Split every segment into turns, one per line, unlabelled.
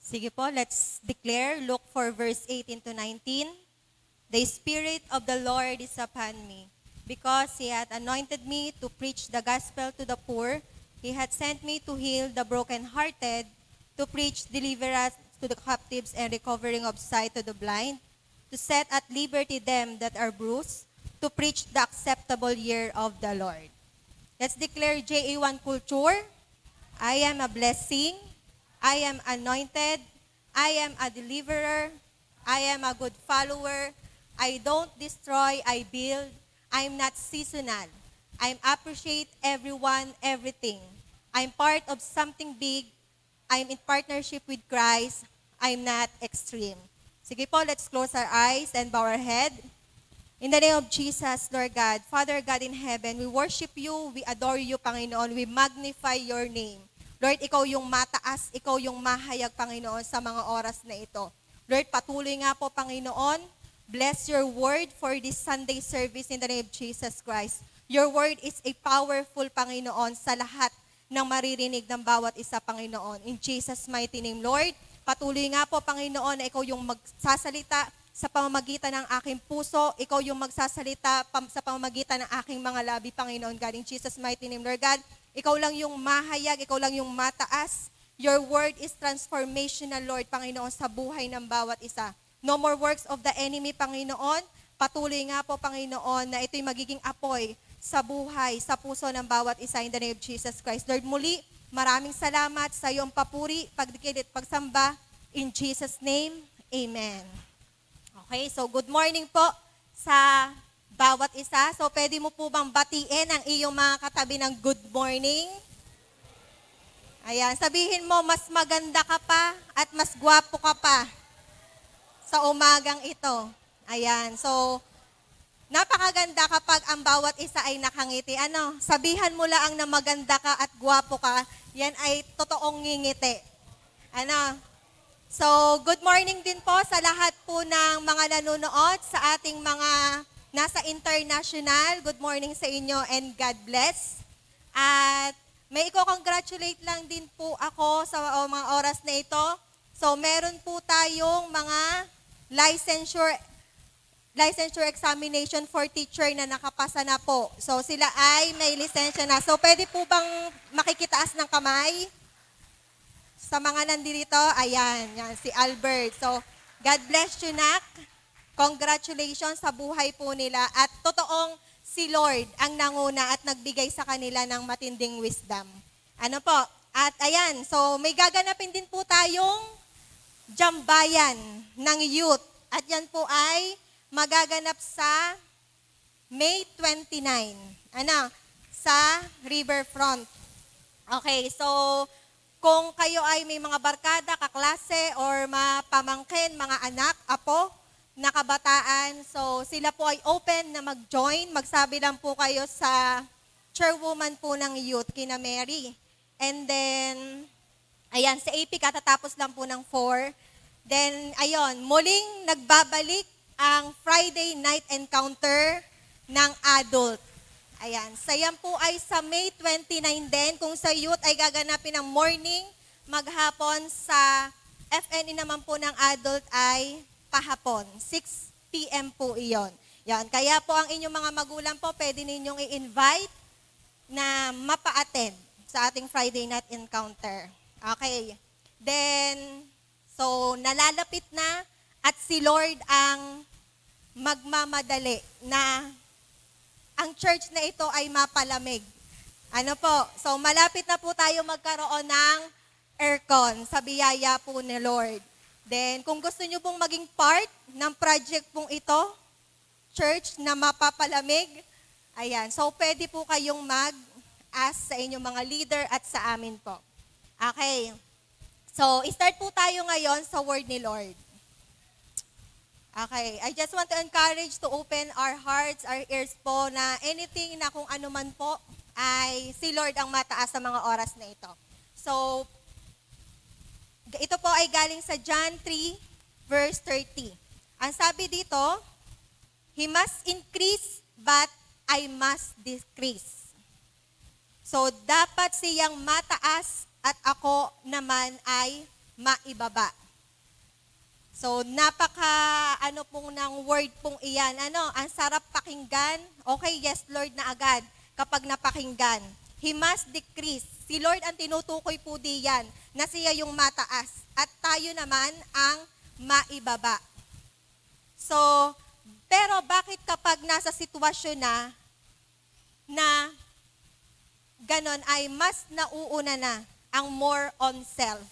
Sige po, let's declare. Look for verse 18 to 19. The Spirit of the Lord is upon me, because He hath anointed me to preach the gospel to the poor. He hath sent me to heal the brokenhearted, to preach deliverance to the captives and recovering of sight to the blind, to set at liberty them that are bruised, to preach the acceptable year of the Lord. Let's declare JA1 Culture. I am a blessing. I am anointed. I am a deliverer. I am a good follower. I don't destroy, I build. I'm not seasonal. I appreciate everyone, everything. I'm part of something big. I'm in partnership with Christ. I'm not extreme. Sige po, let's close our eyes and bow our head. In the name of Jesus, Lord God, Father God in heaven, we worship you, we adore you, Panginoon, we magnify your name. Lord, ikaw yung mataas, ikaw yung mahayag, Panginoon, sa mga oras na ito. Lord, patuloy nga po, Panginoon, bless your word for this Sunday service in the name of Jesus Christ. Your word is a powerful, Panginoon, sa lahat ng maririnig ng bawat isa, Panginoon. In Jesus' mighty name, Lord, patuloy nga po, Panginoon, na ikaw yung magsasalita sa pamamagitan ng aking puso, ikaw yung magsasalita sa pamamagitan ng aking mga labi, Panginoon God. In Jesus' mighty name, Lord God, ikaw lang yung mahayag, ikaw lang yung mataas. Your word is transformational, Lord, Panginoon, sa buhay ng bawat isa. No more works of the enemy, Panginoon. Patuloy nga po, Panginoon, na ito'y magiging apoy sa buhay, sa puso ng bawat isa in the name of Jesus Christ. Lord, muli, maraming salamat sa iyong papuri, pagdikit at pagsamba. In Jesus' name, Amen. Okay, so good morning po sa bawat isa. So pwede mo po bang batiin ang iyong mga katabi ng good morning? Ayan, sabihin mo, mas maganda ka pa at mas gwapo ka pa sa umagang ito. Ayan, so napakaganda kapag ang bawat isa ay nakangiti. Ano, sabihan mo lang na maganda ka at gwapo ka, yan ay totoong ngingiti. Ano, so, good morning din po sa lahat po ng mga nanonood sa ating mga nasa international. Good morning sa inyo and God bless. At may i-congratulate lang din po ako sa mga oras na ito. So, meron po tayong mga licensure examination for teacher na nakapasa na po. So, sila ay may lisensya na. So, pwede po bang makikitaas ng kamay? Sa mga nandito, ayan, yan, si Albert. So, God bless you, Nak. Congratulations sa buhay po nila. At totoong si Lord ang nanguna at nagbigay sa kanila ng matinding wisdom. Ano po? At ayan, so may gaganapin din po tayong jambayan ng youth. At yan po ay magaganap sa May 29. Ano? Sa Riverfront. Okay, so kung kayo ay may mga barkada, kaklase, or pamangkin, mga anak, apo, na kabataan, so sila po ay open na mag-join. Magsabi lang po kayo sa chairwoman po ng youth, kina Mary. And then, ayan, sa AP katatapos lang po ng 4. Then, ayun, muling nagbabalik ang Friday night encounter ng adult. Ayan, sayan po ay sa May 29 din, kung sa youth ay gaganapin ng morning, maghapon, sa FNE naman po ng adult ay pahapon, 6 p.m. po iyon. Yan, kaya po ang inyong mga magulang po, pwede ninyong i-invite na mapa-attend sa ating Friday night encounter. Okay, then, so nalalapit na at si Lord ang magmamadali na ang church na ito ay mapalamig. Ano po? So malapit na po tayo magkaroon ng aircon sa biyaya po ni Lord. Then kung gusto nyo pong maging part ng project pong ito, church na mapapalamig, ayan. So pwede po kayong mag-ask sa inyong mga leader at sa amin po. Okay. So start po tayo ngayon sa word ni Lord. Okay, I just want to encourage to open our hearts, our ears po na anything na kung ano man po ay si Lord ang mataas sa mga oras na ito. So, ito po ay galing sa John 3 verse 30. Ang sabi dito, He must increase but I must decrease. So, dapat siyang mataas at ako naman ay maibaba. So, napaka, pong ng word pong iyan. Ang sarap pakinggan. Okay, yes, Lord, na agad kapag napakinggan. He must decrease. Si Lord ang tinutukoy po diyan na siya yung mataas. At tayo naman ang maibaba. So, pero bakit kapag nasa sitwasyon na ganon ay mas nauuna na ang more on self?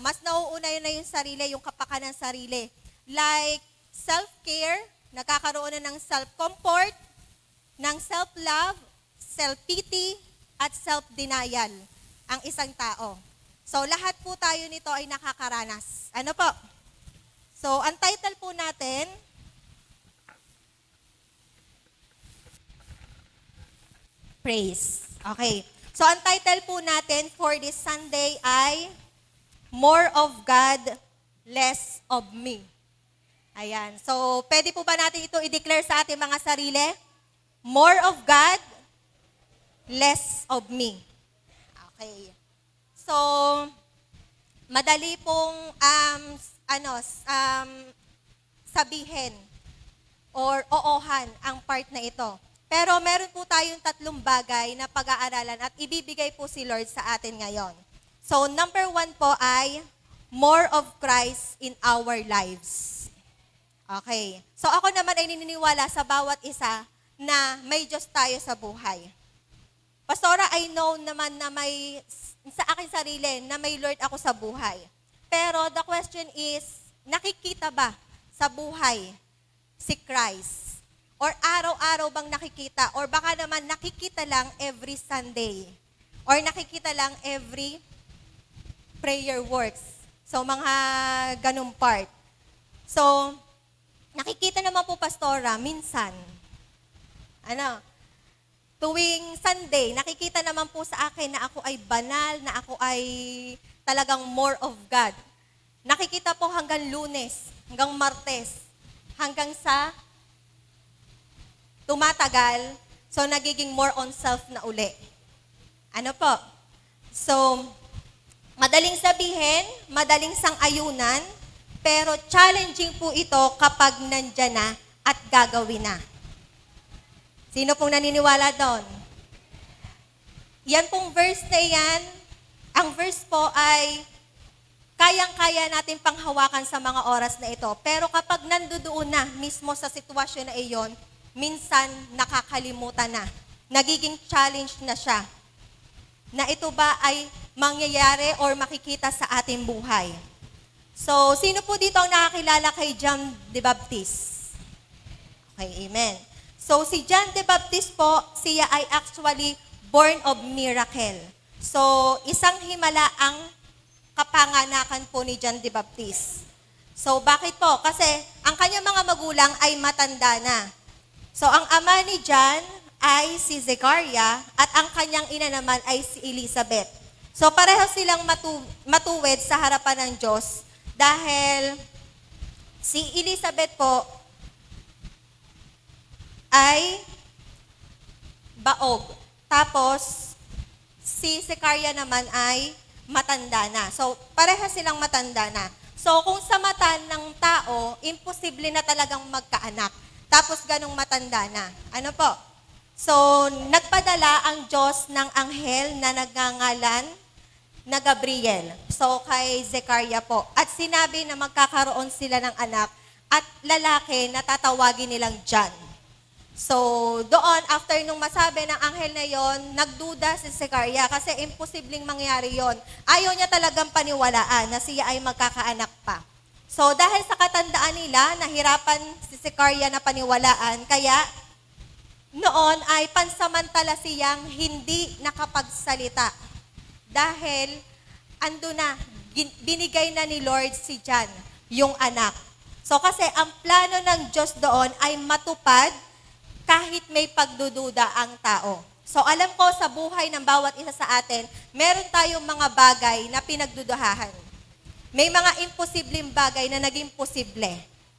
Mas nauuna yun na yung sarili, yung kapakanan ng sarili. Like self-care, nagkakaroon na ng self-comfort, ng self-love, self-pity, at self-denial ang isang tao. So, lahat po tayo nito ay nakakaranas. Ano po? So, ang title po natin, Praise. Okay. So, ang title po natin for this Sunday ay More of God, Less of Me. Ayan. So, pwede po ba natin ito i-declare sa ating mga sarili? More of God, less of me. Okay. So, madali pong sabihin or oohan ang part na ito. Pero meron po tayong 3 bagay na pag-aaralan at ibibigay po si Lord sa atin ngayon. So, number 1 po ay more of Christ in our lives. Okay. So, ako naman ay naniniwala sa bawat isa na may Diyos tayo sa buhay. Pastora, I know naman na may, sa aking sarili, na may Lord ako sa buhay. Pero the question is, nakikita ba sa buhay si Christ? Or araw-araw bang nakikita? Or baka naman nakikita lang every Sunday? Or nakikita lang every prayer works? So, mga ganung part. So, nakikita naman po, Pastora, minsan. Tuwing Sunday, nakikita naman po sa akin na ako ay banal, na ako ay talagang more of God. Nakikita po hanggang Lunes, hanggang Martes, hanggang sa tumatagal, so nagiging more on self na uli. Ano po? So, madaling sabihin, madaling sang-ayunan, pero challenging po ito kapag nandyan na at gagawin na. Sino pong naniniwala doon? Yan pong verse na yan, ang verse po ay kayang-kaya natin panghawakan sa mga oras na ito. Pero kapag nandoon na mismo sa sitwasyon na iyon, minsan nakakalimutan na. Nagiging challenge na siya. Na ito ba ay mangyayari or makikita sa ating buhay. So, sino po dito ang nakakilala kay John the Baptist? Okay, amen. So, si John the Baptist po, siya ay actually born of miracle. So, isang himala ang kapanganakan po ni John the Baptist. So, bakit po? Kasi ang kanyang mga magulang ay matanda na. So, ang ama ni John ay si Zechariah at ang kanyang ina naman ay si Elizabeth. So, pareho silang matuwid sa harapan ng Diyos dahil si Elizabeth po ay baog. Tapos, si Zechariah naman ay matanda na. So, pareha silang matanda na. So, kung sa mata ng tao, imposible na talagang magkaanak. Tapos, ganong matanda na. Ano po? So, nagpadala ang Diyos ng anghel na nagngangalan na Gabriel. So, kay Zechariah po. At sinabi na magkakaroon sila ng anak at lalaki na tatawagin nilang John. So, doon, after nung masabi ng anghel na yon, nagduda si Zechariah kasi imposibleng mangyari yon. Ayaw niya talagang paniwalaan na siya ay magkakaanak pa. So, dahil sa katandaan nila, nahirapan si Zechariah na paniwalaan, kaya noon ay pansamantala siyang hindi nakapagsalita. Dahil, ando na, binigay na ni Lord si John, yung anak. So, kasi ang plano ng Diyos doon ay matupad kahit may pagdududa ang tao. So alam ko sa buhay ng bawat isa sa atin, meron tayong mga bagay na pinagdududahan. May mga imposibleng bagay na naging posible.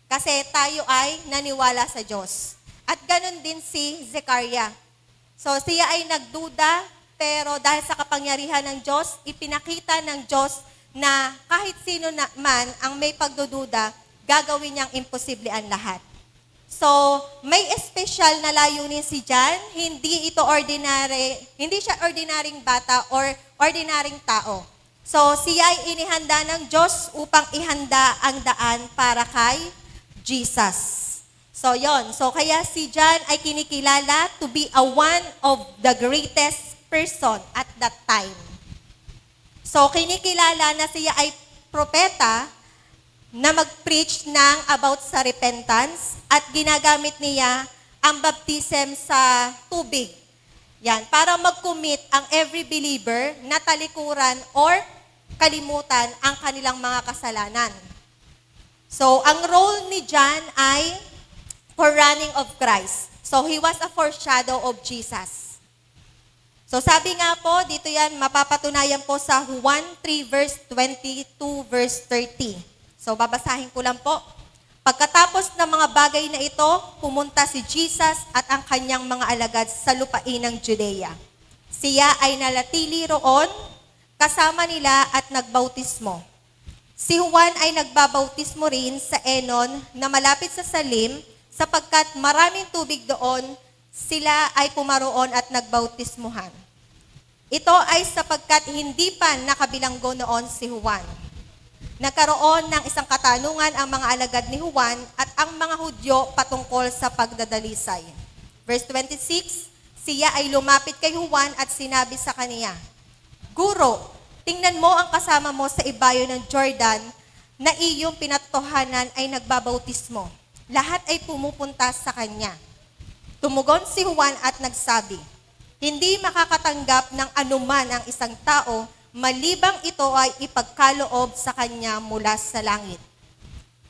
Kasi tayo ay naniwala sa Diyos. At ganun din si Zechariah. So siya ay nagduda, pero dahil sa kapangyarihan ng Diyos, ipinakita ng Diyos na kahit sino na man ang may pagdududa, gagawin niyang imposible ang lahat. So, may espesyal na layunin si John. Hindi siya ordinaryong bata or ordinaryong tao. So, siya ay inihanda ng Diyos upang ihanda ang daan para kay Jesus. So, yon. So, kaya si John ay kinikilala to be one of the greatest person at that time. So, kinikilala na siya ay propeta na mag-preach ng about sa repentance at ginagamit niya ang baptism sa tubig. Yan, para mag-commit ang every believer na talikuran or kalimutan ang kanilang mga kasalanan. So, ang role ni John ay forerunning of Christ. So, he was a foreshadow of Jesus. So, sabi nga po, dito yan, mapapatunayan po sa Juan 3 verse 22 verse 30. So, babasahin ko lang po. Pagkatapos ng mga bagay na ito, pumunta si Jesus at ang kanyang mga alagad sa lupain ng Judea. Siya ay nalatili roon, kasama nila at nagbautismo. Si Juan ay nagbabautismo rin sa Enon na malapit sa Salim, sapagkat maraming tubig doon, sila ay pumaroon at nagbautismuhan. Ito ay sapagkat hindi pa nakabilanggo noon si Juan. Nagkaroon ng isang katanungan ang mga alagad ni Juan at ang mga Hudyo patungkol sa pagdadalisay. Verse 26, siya ay lumapit kay Juan at sinabi sa kaniya, Guro, tingnan mo ang kasama mo sa ibayo ng Jordan na iyong pinatotohanan ay nagbabautismo. Lahat ay pumupunta sa kanya. Tumugon si Juan at nagsabi, hindi makakatanggap ng anuman ang isang tao malibang ito ay ipagkaloob sa kanya mula sa langit.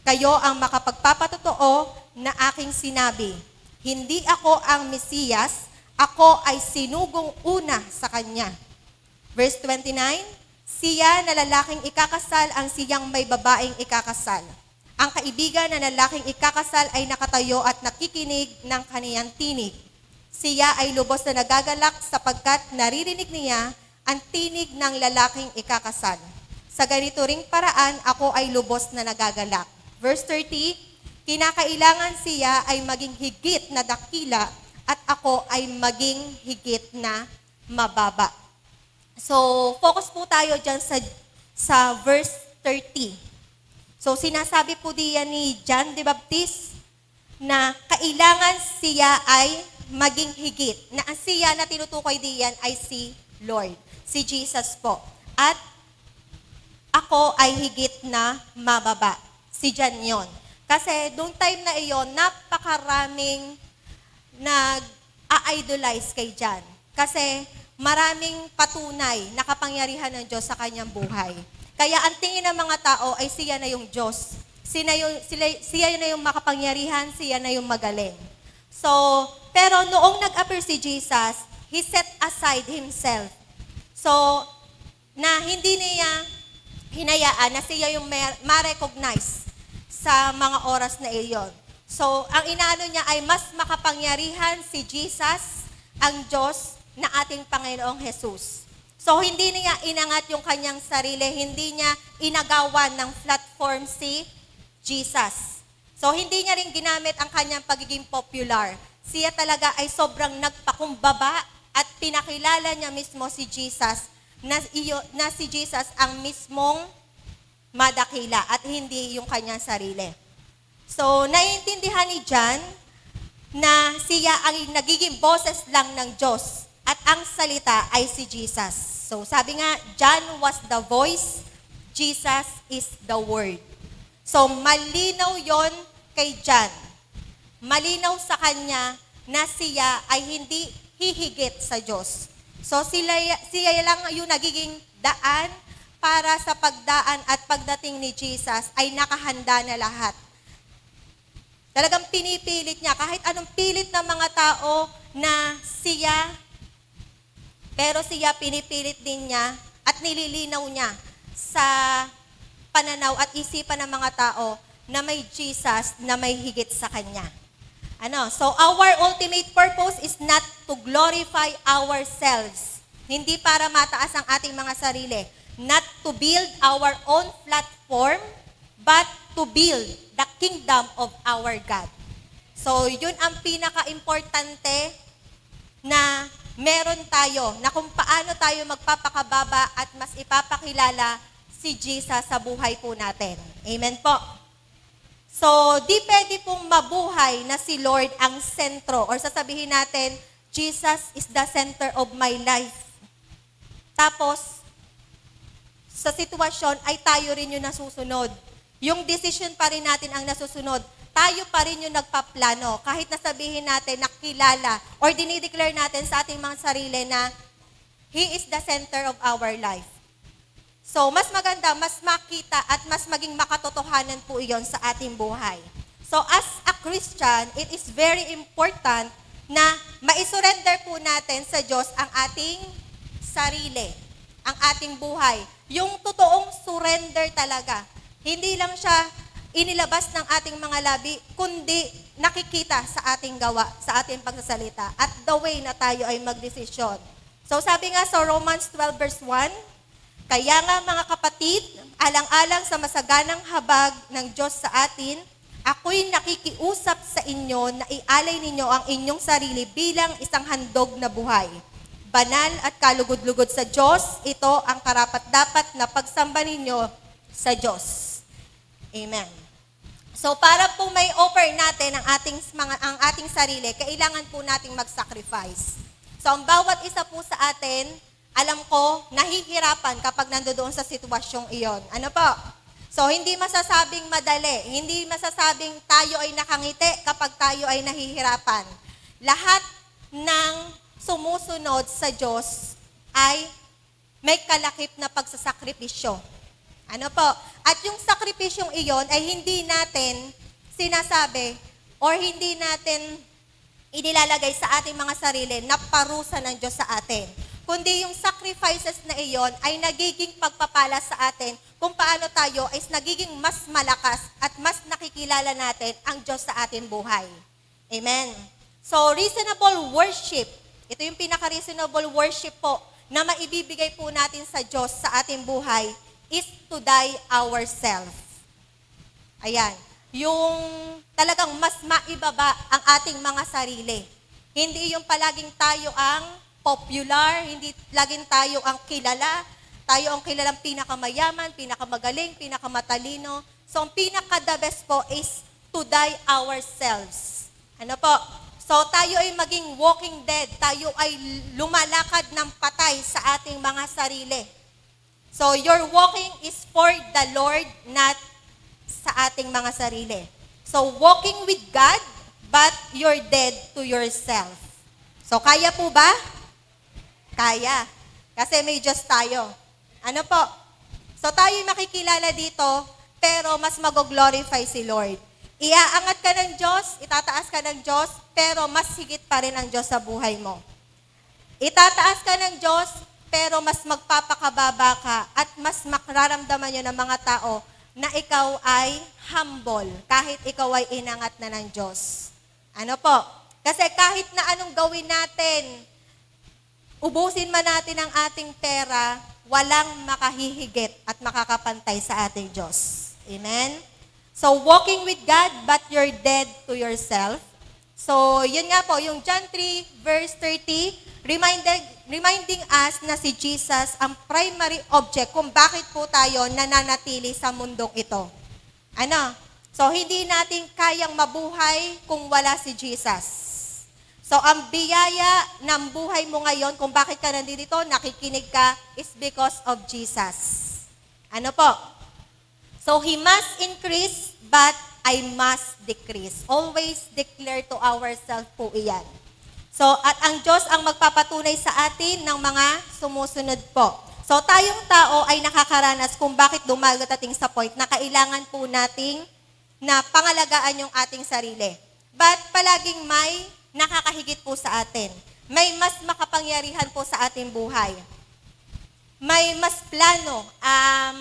Kayo ang makapagpapatotoo na aking sinabi, hindi ako ang Mesiyas, ako ay sinugong una sa kanya. Verse 29, siya na lalaking ikakasal ang siyang may babaeng ikakasal. Ang kaibigan na lalaking ikakasal ay nakatayo at nakikinig ng kaniyang tinig. Siya ay lubos na nagagalak sapagkat naririnig niya ang tinig ng lalaking ikakasal. Sa ganito ring paraan, ako ay lubos na nagagalak. Verse 30, kinakailangan siya ay maging higit na dakila at ako ay maging higit na mababa. So, focus po tayo dyan sa verse 30. So, sinasabi po diyan ni John the Baptist na kailangan siya ay maging higit. Na ang siya na tinutukoy diyan ay si Lord, si Jesus po. At ako ay higit na mababa. Si John yon. Kasi noong time na iyon, napakaraming nag-idolize kay John. Kasi maraming patunay na kapangyarihan ng Diyos sa kanyang buhay. Kaya ang tingin ng mga tao ay siya na yung Diyos. Siya na yung makapangyarihan, siya na yung magaling. So, pero noong nag-appear si Jesus, He set aside Himself. So, na hindi niya hinayaan na siya yung ma-recognize sa mga oras na iyon. So, ang inaano niya ay mas makapangyarihan si Jesus, ang Diyos na ating Panginoong Jesus. So, hindi niya inangat yung kanyang sarili, hindi niya inagawan ng platform si Jesus. So, hindi niya rin ginamit ang kanyang pagiging popular. Siya talaga ay sobrang nagpakumbaba at pinakilala niya mismo si Jesus na si Jesus ang mismong madakila at hindi yung kanyang sarili. So, naiintindihan ni John na siya ang nagiging boses lang ng Diyos at ang salita ay si Jesus. So, sabi nga, John was the voice, Jesus is the word. So, malinaw yon kay John. Malinaw sa kanya na siya ay hindi hihigit sa Diyos. So, siya lang yung nagiging daan para sa pagdaan at pagdating ni Jesus ay nakahanda na lahat. Talagang pinipilit niya, kahit anong pilit ng mga tao na siya, pero siya pinipilit din niya at nililinaw niya sa pananaw at isipan ng mga tao na may Jesus na may higit sa kanya. So our ultimate purpose is not to glorify ourselves. Hindi para mataas ang ating mga sarili. not to build our own platform, but to build the kingdom of our God. So, yun ang pinaka-importante na meron tayo, na kung paano tayo magpapakababa at mas ipapakilala si Jesus sa buhay po natin. Amen po. So, di pwede pong mabuhay na si Lord ang sentro, or sasabihin natin, Jesus is the center of my life. Tapos, sa sitwasyon ay tayo rin yung nasusunod. Yung decision pa rin natin ang nasusunod. Tayo pa rin yung nagpaplano. Kahit nasabihin natin, nakilala, or dinideclare natin sa ating mga sarili na He is the center of our life. So, mas maganda, mas makita at mas maging makatotohanan po iyon sa ating buhay. So, as a Christian, it is very important na maisurrender po natin sa Diyos ang ating sarili, ang ating buhay. Yung totoong surrender talaga. Hindi lang siya inilabas ng ating mga labi, kundi nakikita sa ating gawa, sa ating pagsasalita, at the way na tayo ay magdesisyon. So sabi nga sa Romans 12 verse 1, kaya nga mga kapatid, alang-alang sa masaganang habag ng Diyos sa atin, ako'y nakikiusap sa inyo na ialay ninyo ang inyong sarili bilang isang handog na buhay. Banal at kalugod-lugod sa Diyos, ito ang karapat-dapat na pagsamba ninyo sa Diyos. Amen. So para po may offer natin ang ating sarili, kailangan po nating mag-sacrifice. So ang bawat isa po sa atin, alam ko, nahihirapan kapag nandoon sa sitwasyong iyon. Ano po? So hindi masasabing madali, hindi masasabing tayo ay nakangiti kapag tayo ay nahihirapan. Lahat ng sumusunod sa Diyos ay may kalakip na pagsasakripisyo. Ano po? At yung sakripisyong iyon ay hindi natin sinasabi or hindi natin inilalagay sa ating mga sarili na parusa ng Diyos sa atin. Kundi yung sacrifices na iyon ay nagiging pagpapala sa atin kung paano tayo ay nagiging mas malakas at mas nakikilala natin ang Diyos sa ating buhay. Amen. So, reasonable worship. Ito yung pinaka-reasonable worship po na maibibigay po natin sa Diyos sa ating buhay is to die ourselves. Ayan. Yung talagang mas maibaba ang ating mga sarili. Hindi yung palaging tayo ang popular, hindi laging tayo ang kilala. Tayo ang kilalang pinakamayaman, pinakamagaling, pinakamatalino. So, ang pinaka-the best po is to die ourselves. Ano po? So, tayo ay maging walking dead. Tayo ay lumalakad ng patay sa ating mga sarili. So, your walking is for the Lord, not sa ating mga sarili. So, walking with God, but you're dead to yourself. So, kaya po ba? Kaya. Kasi may Diyos tayo. Ano po? So, tayo makikilala dito, pero mas mag-glorify si Lord. Iaangat ka ng Diyos, itataas ka ng Diyos, pero mas higit pa rin ang Diyos sa buhay mo. Itataas ka ng Diyos, pero mas magpapakababa ka at mas mararamdaman nyo ng mga tao na ikaw ay humble, kahit ikaw ay inangat na ng Diyos. Ano po? Kasi kahit na anong gawin natin, ubusin man natin ang ating pera, walang makahihigit at makakapantay sa ating Diyos. Amen? So, walking with God, but you're dead to yourself. So, yun nga po, yung John 3, verse 30, reminding us na si Jesus ang primary object kung bakit po tayo nananatili sa mundong ito. Ano? So, hindi natin kayang mabuhay kung wala si Jesus. So, ang biyaya ng buhay mo ngayon, kung bakit ka nandito, nakikinig ka, is because of Jesus. Ano po? So, He must increase, but I must decrease. Always declare to ourselves po iyan. So, at ang Diyos ang magpapatunay sa atin ng mga sumusunod po. So, tayong tao ay nakakaranas kung bakit dumadating sa point na kailangan po nating na pangalagaan yung ating sarili. But palaging may nakakahigit po sa atin. May mas makapangyarihan po sa ating buhay. May mas plano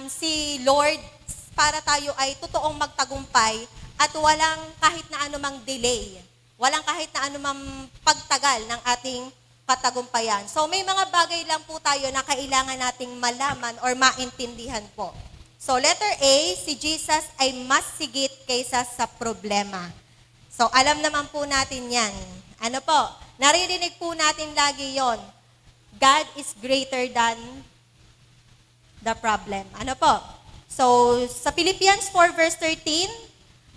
si Lord para tayo ay totoong magtagumpay at walang kahit na anumang delay. Walang kahit na anumang pagtagal ng ating katagumpayan. So may mga bagay lang po tayo na kailangan nating malaman or maintindihan po. So letter A, si Jesus ay mas sigit kaysa sa problema. So alam naman po natin yan. Ano po? Naririnig po natin lagi yon. God is greater than the problem. Ano po? So sa Philippians 4 verse 13,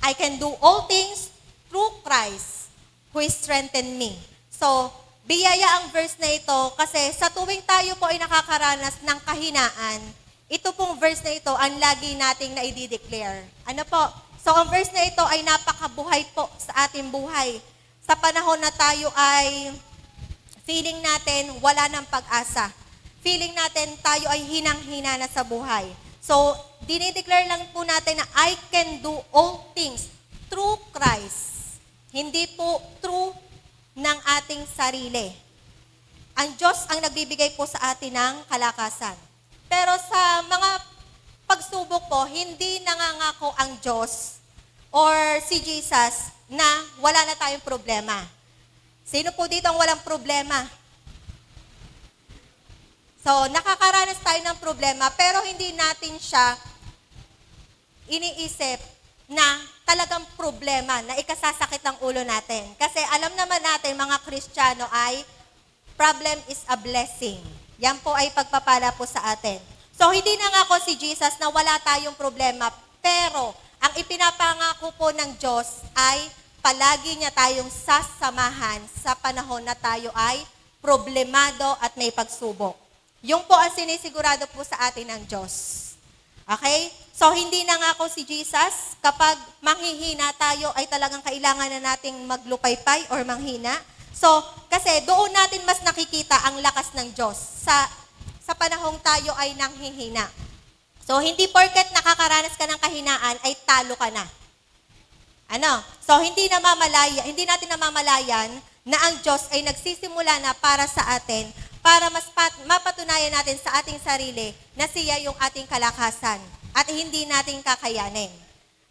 I can do all things through Christ who strengthened me. So, biyaya ang verse na ito kasi sa tuwing tayo po ay nakakaranas ng kahinaan, ito pong verse na ito ang lagi nating na-i-declare. Ano po? So, ang verse na ito ay napakabuhay po sa ating buhay. Sa panahon na tayo ay feeling natin wala ng pag-asa. Feeling natin tayo ay hinang-hina na sa buhay. So, dinideclare lang po natin na I can do all things through Christ. Hindi po through ng ating sarili. Ang Diyos ang nagbibigay po sa atin ng kalakasan. Pero sa mga pagsubok po, hindi nangangako ang Diyos or si Jesus na wala na tayong problema. Sino po dito ang walang problema? So, nakakaranas tayo ng problema, pero hindi natin siya iniisip na talagang problema na ikasasakit ang ulo natin. Kasi alam naman natin, mga Kristiyano, ay problem is a blessing. Yan po ay pagpapala po sa atin. So, hindi nangako si Jesus na wala tayong problema, pero ang ipinapangako po ng Diyos ay palagi niya tayong sasamahan sa panahon na tayo ay problemado at may pagsubok. Yung po ang sinisigurado po sa atin ng Diyos. Okay? So, hindi na nga ako si Jesus, kapag manghihina tayo, ay talagang kailangan na nating maglupaypay or manghina. So, kasi doon natin mas nakikita ang lakas ng Diyos sa panahong tayo ay nanghihina. So, hindi porket nakakaranas ka ng kahinaan, ay talo ka na. Ano? So, hindi natin namamalayan na ang Diyos ay nagsisimula na para sa atin, para mas mapatunayan natin sa ating sarili na siya yung ating kalakasan at hindi natin kakayanin.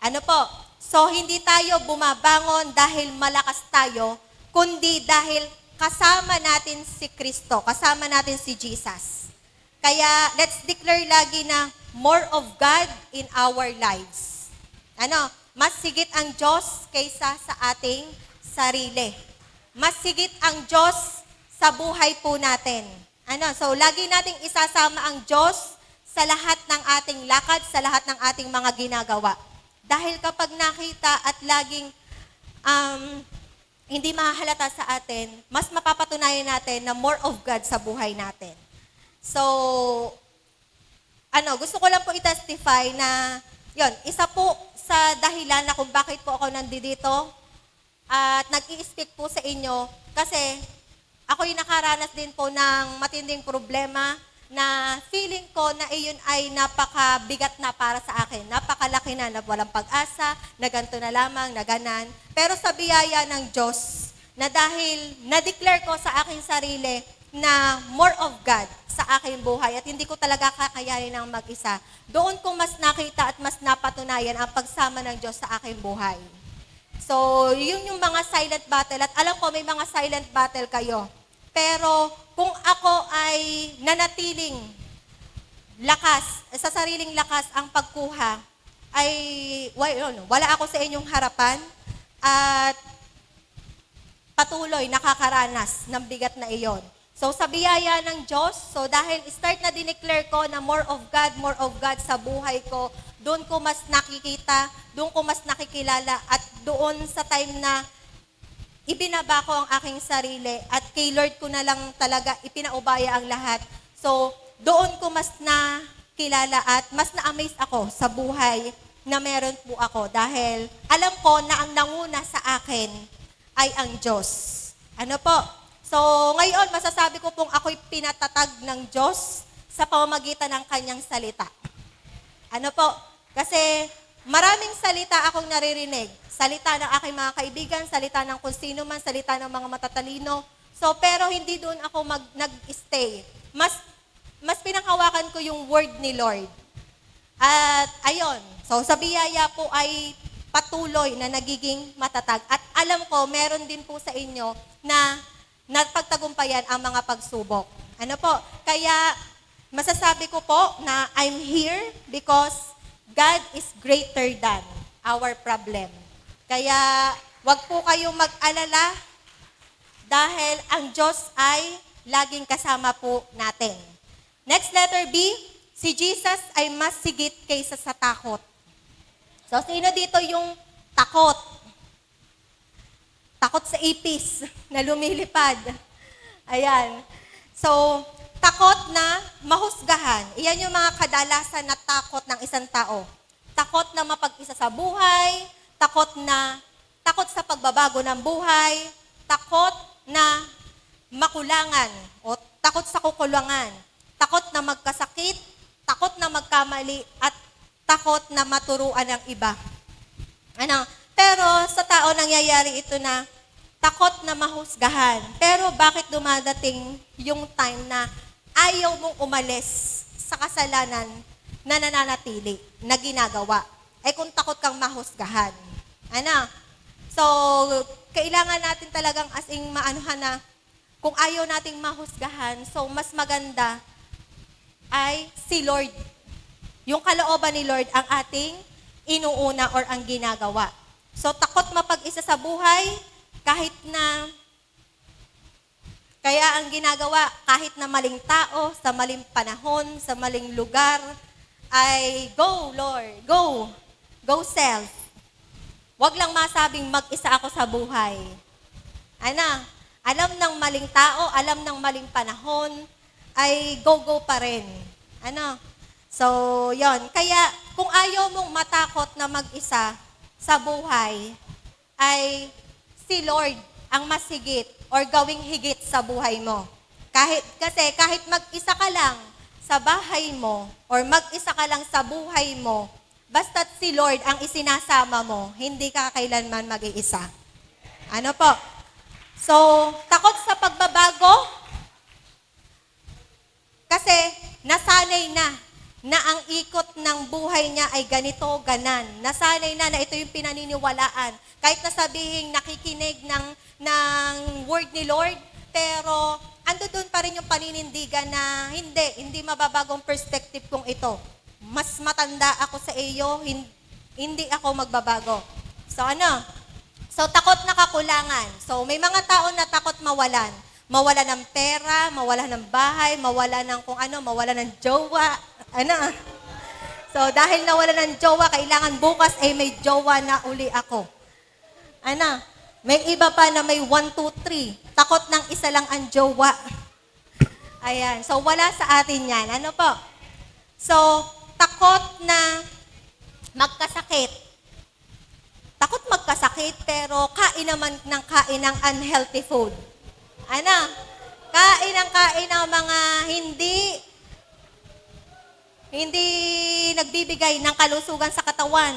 Ano po? So, hindi tayo bumabangon dahil malakas tayo, kundi dahil kasama natin si Kristo, kasama natin si Jesus. Kaya, let's declare lagi na more of God in our lives. Ano? Mas sigit ang Diyos kaysa sa ating sarili. Mas sigit ang Diyos sa buhay po natin. Ano? So, lagi nating isasama ang Diyos sa lahat ng ating lakad, sa lahat ng ating mga ginagawa. Dahil kapag nakita at laging hindi mahahalata sa atin, mas mapapatunayan natin na more of God sa buhay natin. So, gusto ko lang po i-testify na, isa po sa dahilan na kung bakit po ako nandito at nag-i-speak po sa inyo, kasi ako'y nakaranas din po ng matinding problema na feeling ko na iyon ay napakabigat na para sa akin. Napakalaki na walang pag-asa, na ganito na lamang, na ganan. Pero sa biyaya ng Diyos, na dahil na-declare ko sa aking sarili na more of God sa aking buhay at hindi ko talaga kakayanin ng mag-isa, doon ko mas nakita at mas napatunayan ang pagsama ng Diyos sa aking buhay. So, yun yung mga silent battle. At alam ko, may mga silent battle kayo. Pero, kung ako ay nanatiling lakas, sa sariling lakas ang pagkuha, ay wala ako sa inyong harapan at patuloy nakakaranas ng bigat na iyon. So, sa biyaya ng Diyos, so dahil start na dineclare ko na more of God sa buhay ko, doon ko mas nakikita, doon ko mas nakikilala, at doon sa time na ibinaba ko ang aking sarili at kay Lord ko na lang talaga ipinaubaya ang lahat. So, doon ko mas nakilala at mas na-amaze ako sa buhay na meron po ako dahil alam ko na ang nanguna sa akin ay ang Diyos. Ano po? So, ngayon, masasabi ko pong ako'y pinatatag ng Diyos sa pamamagitan ng kanyang salita. Ano po? Kasi maraming salita akong naririnig. Salita ng aking mga kaibigan, salita ng kung sino man, salita ng mga matatalino. So, pero hindi doon ako nag-stay. Mas pinanghawakan ko yung word ni Lord. At ayun, so sa biyaya po ay patuloy na nagiging matatag. At alam ko, meron din po sa inyo na napagtagumpayan ang mga pagsubok. Ano po? Kaya masasabi ko po na I'm here because God is greater than our problem. Kaya wag po kayong mag-alala dahil ang Diyos ay laging kasama po natin. Next letter B, si Jesus ay mas sigit kaysa sa takot. So, sino dito yung takot? Takot sa ipis na lumilipad. Ayan. So, takot na mahusgahan. Iyan yung mga kadalasan na takot ng isang tao. Takot na mapag-isa sa buhay, takot sa pagbabago ng buhay, takot na makulangan o takot sa kukulangan, takot na magkasakit, takot na magkamali, at takot na maturuan ng iba. Pero sa tao nangyayari ito na takot na mahusgahan. Pero bakit dumadating yung time na ayaw mong umalis sa kasalanan na nananatili, na ginagawa? Ay kung takot kang mahusgahan. So, kailangan natin talagang asing maanuhan na kung ayaw nating mahusgahan, so mas maganda ay si Lord. Yung kalooban ni Lord ang ating inuuna or ang ginagawa. So, takot mapag-isa sa buhay, kaya ang ginagawa, kahit na maling tao, sa maling panahon, sa maling lugar, ay go, Lord, go. Go self. Wag lang masabing mag-isa ako sa buhay. Alam ng maling tao, alam ng maling panahon, ay go pa rin. So, yon. Kaya, kung ayaw mong matakot na mag-isa sa buhay, ay si Lord ang mas higit or gawing higit sa buhay mo. Kasi kahit mag-isa ka lang sa bahay mo or mag-isa ka lang sa buhay mo, basta't si Lord ang isinasama mo, hindi ka kailanman mag-iisa. Ano po? So, takot sa pagbabago kasi nasanay na ang ikot ng buhay niya ay ganito, ganan. Nasanay na ito yung pinaniniwalaan. Kahit na sabihin nakikinig ng word ni Lord, pero ando doon pa rin yung paninindigan na hindi mababagong perspective kong ito. Mas matanda ako sa iyo, hindi ako magbabago. So, takot na kakulangan. So, may mga tao na takot mawalan. Mawalan ng pera, mawalan ng bahay, mawalan ng kung ano, mawalan ng jowa. So, dahil nawalan ng jowa, kailangan bukas ay may jowa na uli ako. May iba pa na may 1, 2, 3. Takot ng isa lang ang jowa. Ayan. So, wala sa atin yan. Ano po? So, takot na magkasakit. Takot magkasakit, pero kain naman ng kain ng unhealthy food. Kain ng mga hindi nagbibigay ng kalusugan sa katawan.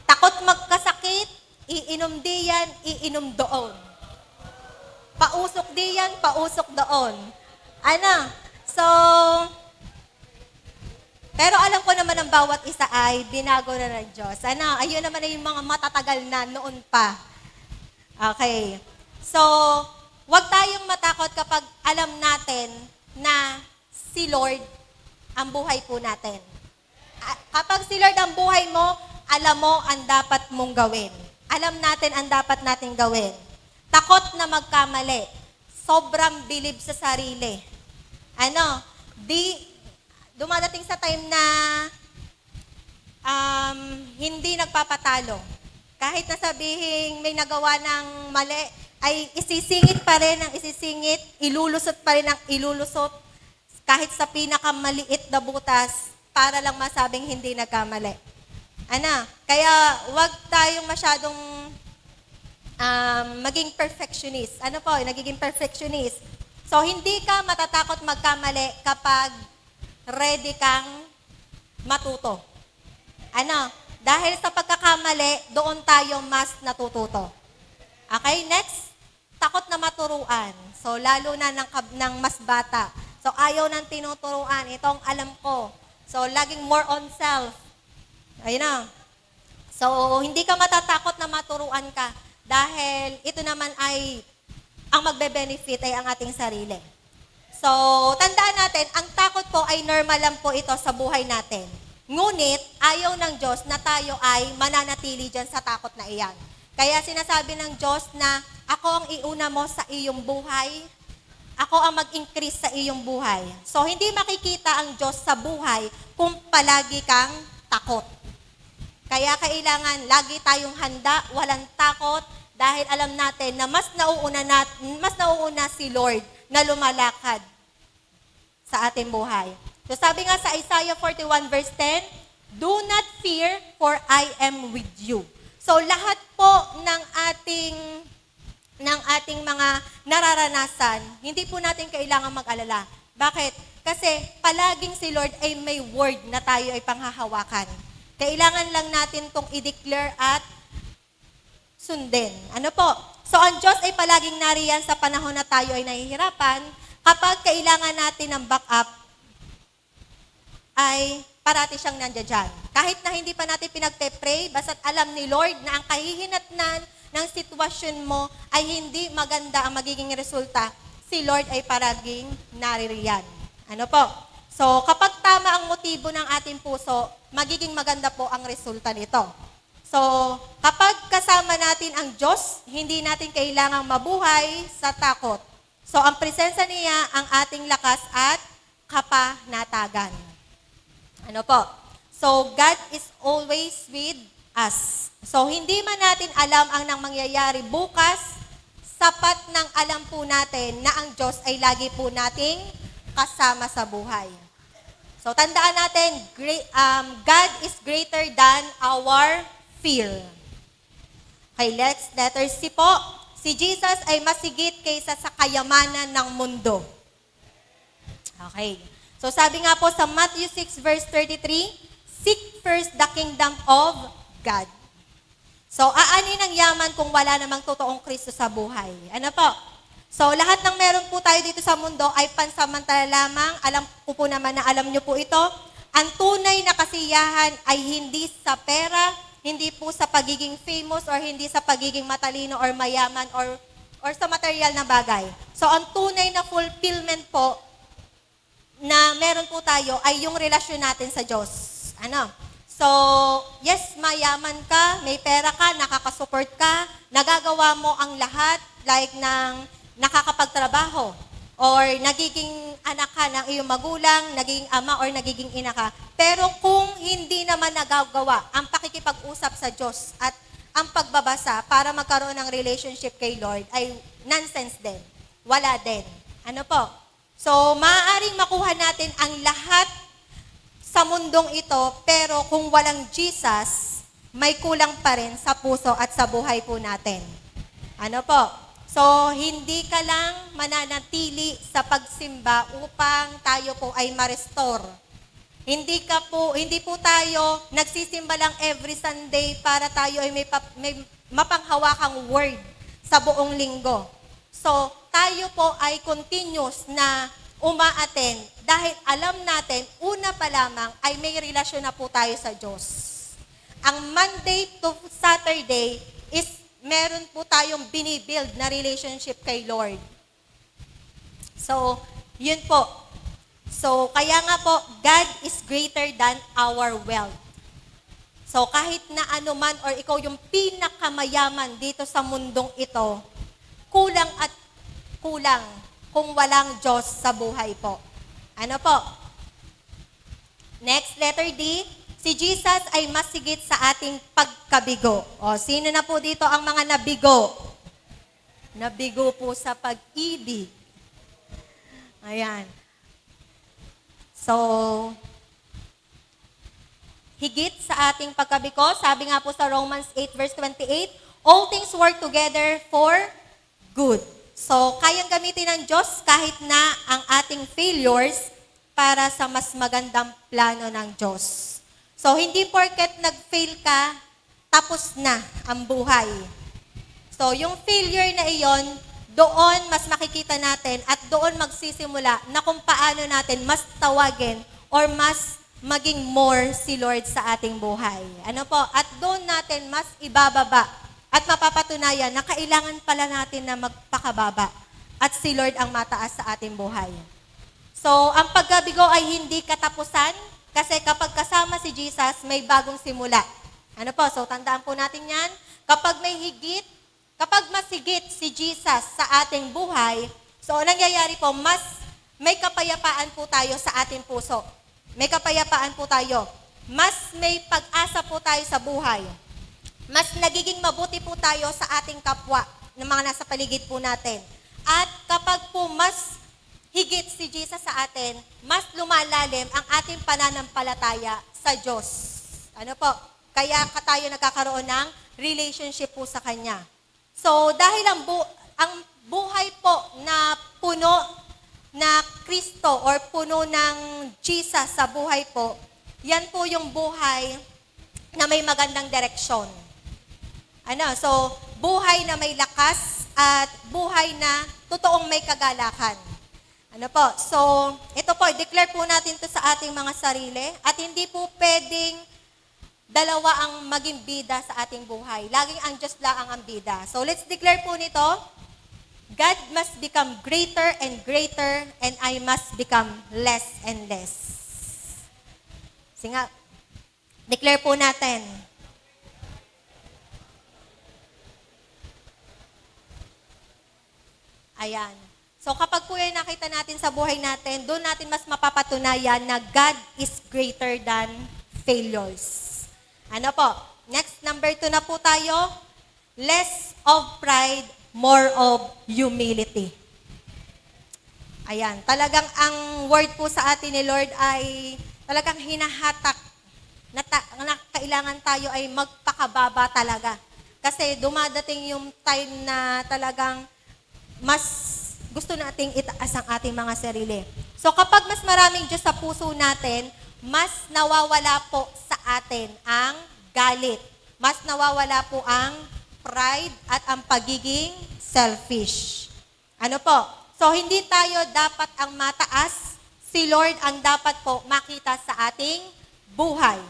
Takot magkasakit, iinom diyan, iinom doon. Pausok diyan, pausok doon. So, pero alam ko naman ang bawat isa ay binago na ng Diyos. Ayun naman ay yung mga matatagal na noon pa. Okay. So, huwag tayong matakot kapag alam natin na si Lord ang buhay po natin. Kapag si Lord ang buhay mo, alam mo ang dapat mong gawin. Alam natin ang dapat nating gawin. Takot na magkamali. Sobrang bilib sa sarili. Dumadating sa time na hindi nagpapatalo. Kahit na sabihin may nagawa ng mali, ay isisingit pa rin ang isisingit, ilulusot pa rin ang ilulusot, kahit sa pinakamaliit na butas, para lang masabing hindi nagkamali. Kaya wag tayong masyadong maging perfectionist. Nagiging perfectionist. So, hindi ka matatakot magkamali kapag ready kang matuto. Dahil sa pagkakamali, doon tayo mas natututo. Okay, next. Takot na maturuan. So, lalo na ng mas bata. So, ayaw ng tinuturuan. Itong alam ko. So, laging more on self. So, hindi ka matatakot na maturuan ka. Dahil ito naman ay ang magbe-benefit ay ang ating sarili. So, tandaan natin, ang takot po ay normal lang po ito sa buhay natin. Ngunit, ayaw ng Diyos na tayo ay mananatili dyan sa takot na iyan. Kaya sinasabi ng Diyos na ako ang iuna mo sa iyong buhay, ako ang mag-increase sa iyong buhay. So, hindi makikita ang Diyos sa buhay kung palagi kang takot. Kaya kailangan lagi tayong handa, walang takot, dahil alam natin na mas nauuna si Lord na lumalakad sa ating buhay. So sabi nga sa Isaiah 41 verse 10, "Do not fear, for I am with you." So lahat po ng ating mga nararanasan, hindi po natin kailangan mag-alala. Bakit? Kasi palaging si Lord ay may word na tayo ay panghahawakan. Kailangan lang natin tong i-declare at sundin. Ano po? So ang Diyos ay palaging nariyan sa panahon na tayo ay nahihirapan. Kapag kailangan natin ng backup, ay parati siyang nandiyan dyan. Kahit na hindi pa natin pinagpe-pray, basta't alam ni Lord na ang kahihinatnan ng sitwasyon mo ay hindi maganda ang magiging resulta, si Lord ay paraging naririyan. Ano po? So, kapag tama ang motibo ng ating puso, magiging maganda po ang resulta nito. So, kapag kasama natin ang Diyos, hindi natin kailangang mabuhay sa takot. So, ang presensya niya ang ating lakas at kapanatagan. Ano po? So, God is always with us. So, hindi man natin alam ang nang mangyayari bukas, sapat ng alam po natin na ang Diyos ay lagi po nating kasama sa buhay. So, tandaan natin, God is greater than our fear. Okay, letter C po. Si Jesus ay masigit kaysa sa kayamanan ng mundo. Okay. So sabi nga po sa Matthew 6 verse 33, "Seek first the kingdom of God." So aanin ang yaman kung wala namang totoong Kristo sa buhay. Ano po? So lahat ng meron po tayo dito sa mundo ay pansamantala lamang. Alam ko po naman na alam niyo po ito. Ang tunay na kasiyahan ay hindi sa pera, hindi po sa pagiging famous or hindi sa pagiging matalino or mayaman or sa material na bagay. So ang tunay na fulfillment po na meron po tayo ay yung relasyon natin sa Diyos. Ano? So, yes, mayaman ka, may pera ka, nakakasupport ka, nagagawa mo ang lahat like ng nakakapagtrabaho or nagiging anak ka ng iyong magulang, nagiging ama or nagiging ina ka. Pero kung hindi naman nagagawa ang pakikipag-usap sa Diyos at ang pagbabasa para magkaroon ng relationship kay Lord ay nonsense din. Wala din. Ano po? So, maaaring makuha natin ang lahat sa mundong ito, pero kung walang Jesus, may kulang pa rin sa puso at sa buhay po natin. Ano po? So, hindi ka lang mananatili sa pagsimba upang tayo po ay ma-restore. Hindi po tayo nagsisimba lang every Sunday para tayo ay may mapanghawakang word sa buong linggo. So, tayo po ay continuous na uma-attend dahil alam natin, una pa lamang ay may relasyon na po tayo sa Diyos. Ang Monday to Saturday is meron po tayong binibuild na relationship kay Lord. So, yun po. So, kaya nga po, God is greater than our wealth. So, kahit na ano man or ikaw yung pinakamayaman dito sa mundong ito, kulang at kulang kung walang Diyos sa buhay po. Ano po? Next, letter D. Si Jesus ay masigit sa ating pagkabigo. O, sino na po dito ang mga nabigo? Nabigo po sa pag-ibig. Ayan. So, higit sa ating pagkabigo, sabi nga po sa Romans 8 verse 28, all things work together for good. So, kayang gamitin ng Diyos kahit na ang ating failures para sa mas magandang plano ng Diyos. So, hindi porket nag-fail ka, tapos na ang buhay. So, yung failure na iyon, doon mas makikita natin at doon magsisimula na kung paano natin mas tawagin or mas maging more si Lord sa ating buhay. Ano po? At doon natin mas ibababa at mapapatunayan na kailangan pala natin na magpakababa at si Lord ang mataas sa ating buhay. So, ang pagkabigo ay hindi katapusan kasi kapag kasama si Jesus, may bagong simula. Ano po? So, tandaan po natin yan. Kapag mas higit si Jesus sa ating buhay, so, nangyayari po, mas may kapayapaan po tayo sa ating puso. May kapayapaan po tayo. Mas may pag-asa po tayo sa buhay. Mas nagiging mabuti po tayo sa ating kapwa ng mga nasa paligid po natin. At kapag po mas higit si Jesus sa atin, mas lumalalim ang ating pananampalataya sa Diyos. Ano po? Kaya tayo nagkakaroon ng relationship po sa Kanya. So, dahil ang buhay po na puno na Kristo or puno ng Jesus sa buhay po, yan po yung buhay na may magandang direksyon. So, buhay na may lakas at buhay na totoong may kagalakan. So, ito po, declare po natin to sa ating mga sarili at hindi po pwedeng dalawa ang maging bida sa ating buhay. Laging ang Diyos lang ang bida. So, let's declare po nito, God must become greater and greater and I must become less and less. Sige, declare po natin. Ayan. So kapag po yan nakita natin sa buhay natin, doon natin mas mapapatunayan na God is greater than failures. Ano po? Next, number 2 na po tayo. Less of pride, more of humility. Ayan. Talagang ang word po sa atin ni Lord ay talagang hinahatak na kailangan tayo ay magpakababa talaga. Kasi dumadating yung time na talagang mas gusto nating itaas ang ating mga sarili. So kapag mas maraming Diyos sa puso natin, mas nawawala po sa atin ang galit. Mas nawawala po ang pride at ang pagiging selfish. Ano po? So hindi tayo dapat ang mataas, si Lord ang dapat po makita sa ating buhay.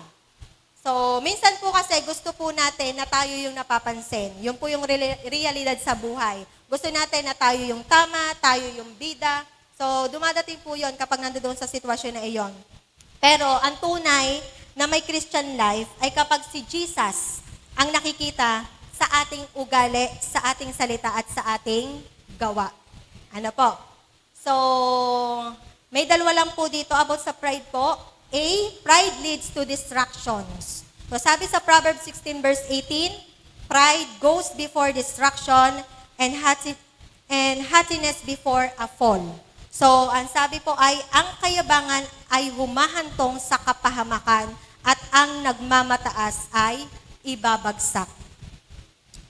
So minsan po kasi gusto po natin na tayo yung napapansin. Yun po yung realidad sa buhay. Gusto natin na tayo yung tama, tayo yung bida. So, dumadating po yun kapag nandoon sa sitwasyon na iyon. Pero, ang tunay na may Christian life ay kapag si Jesus ang nakikita sa ating ugali, sa ating salita at sa ating gawa. Ano po? So, may dalawa lang po dito about sa pride po. A, pride leads to distractions. So, sabi sa Proverbs 16 verse 18, pride goes before destruction and haughtiness before a fall. So, ang sabi po ay, ang kayabangan ay humahantong sa kapahamakan at ang nagmamataas ay ibabagsak.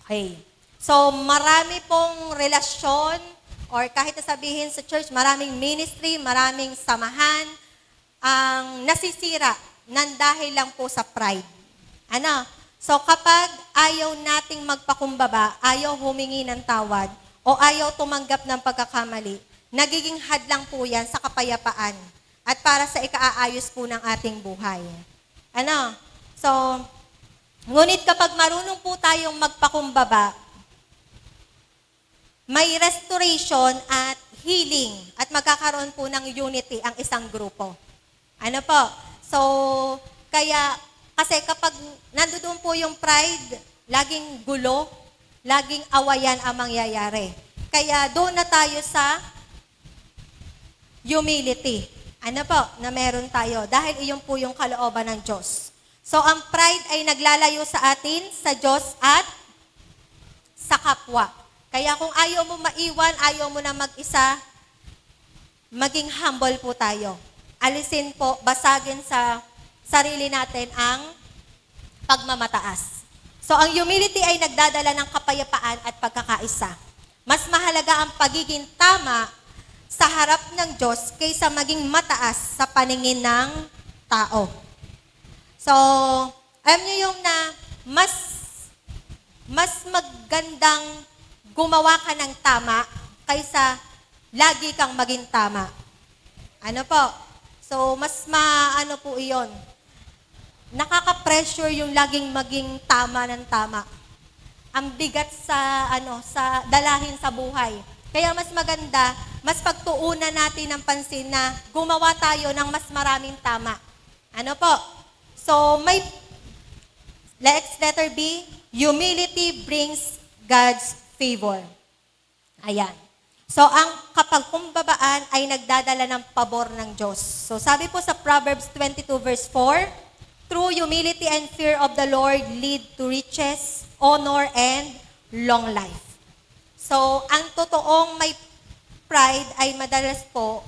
Okay. So, marami pong relasyon or kahit sabihin sa church, maraming ministry, maraming samahan ang nasisira nang dahil lang po sa pride. So kapag ayaw nating magpakumbaba, ayaw humingi ng tawad, o ayaw tumanggap ng pagkakamali, nagiging hadlang po yan sa kapayapaan at para sa ikaaayos po ng ating buhay. So, ngunit kapag marunong po tayong magpakumbaba, may restoration at healing at magkakaroon po ng unity ang isang grupo. So, kasi kapag nandoon po yung pride, laging gulo, laging awayan ang mangyayari. Kaya doon na tayo sa humility. Na meron tayo. Dahil iyon po yung kalooban ng Diyos. So, ang pride ay naglalayo sa atin, sa Diyos at sa kapwa. Kaya kung ayaw mo maiwan, ayaw mo na mag-isa, maging humble po tayo. Alisin po, basagin sa sarili natin ang pagmamataas. So, ang humility ay nagdadala ng kapayapaan at pagkakaisa. Mas mahalaga ang pagiging tama sa harap ng Diyos kaysa maging mataas sa paningin ng tao. So, alam niyo yung na mas magandang gumawa ka ng tama kaysa lagi kang maging tama. So, mas maano po iyon. Nakaka-pressure yung laging maging tama ng tama. Ang bigat sa dalahin sa buhay. Kaya mas maganda, mas pagtuunan natin ng pansin na gumawa tayo ng mas maraming tama. Ano po? So, letter B, humility brings God's favor. Ayan. So, ang kapagkumbabaan ay nagdadala ng pabor ng Diyos. So, sabi po sa Proverbs 22 verse 4, true humility and fear of the Lord lead to riches, honor, and long life. So, ang totoong may pride ay madalas po,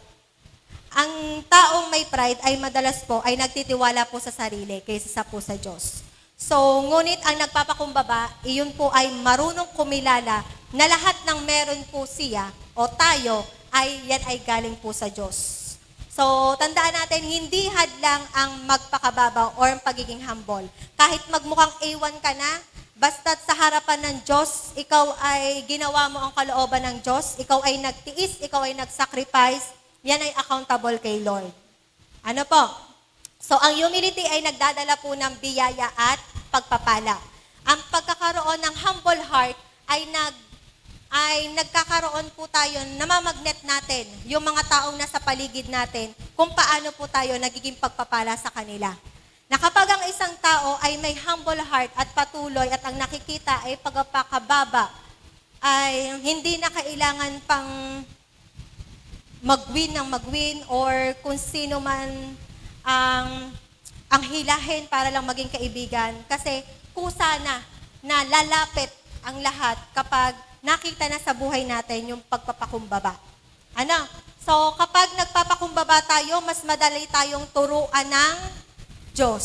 ang taong may pride ay madalas po ay nagtitiwala po sa sarili kaysa sa po sa Diyos. So, ngunit ang nagpapakumbaba, iyon po ay marunong kumilala na lahat ng meron po siya o tayo ay yan ay galing po sa Diyos. So, tandaan natin, hindi hadlang ang magpakababa or ang pagiging humble. Kahit magmukhang A1 ka na, basta't sa harapan ng Diyos, ikaw ay ginawa mo ang kalooban ng Diyos, ikaw ay nagtiis, ikaw ay nagsacrifice, yan ay accountable kay Lord. Ano po? So, ang humility ay nagdadala po ng biyaya at pagpapala. Ang pagkakaroon ng humble heart ay nagkakaroon po tayo, namamagnet natin yung mga taong nasa paligid natin kung paano po tayo nagiging pagpapala sa kanila. Na kapag ang isang tao ay may humble heart at patuloy at ang nakikita ay pagpapakababa, ay hindi na kailangan pang mag-win or kung sino man ang hilahin para lang maging kaibigan. Kasi kusa na lalapit ang lahat kapag nakita na sa buhay natin yung pagpapakumbaba. Ano? So, kapag nagpapakumbaba tayo, mas madali tayong turuan ng Diyos.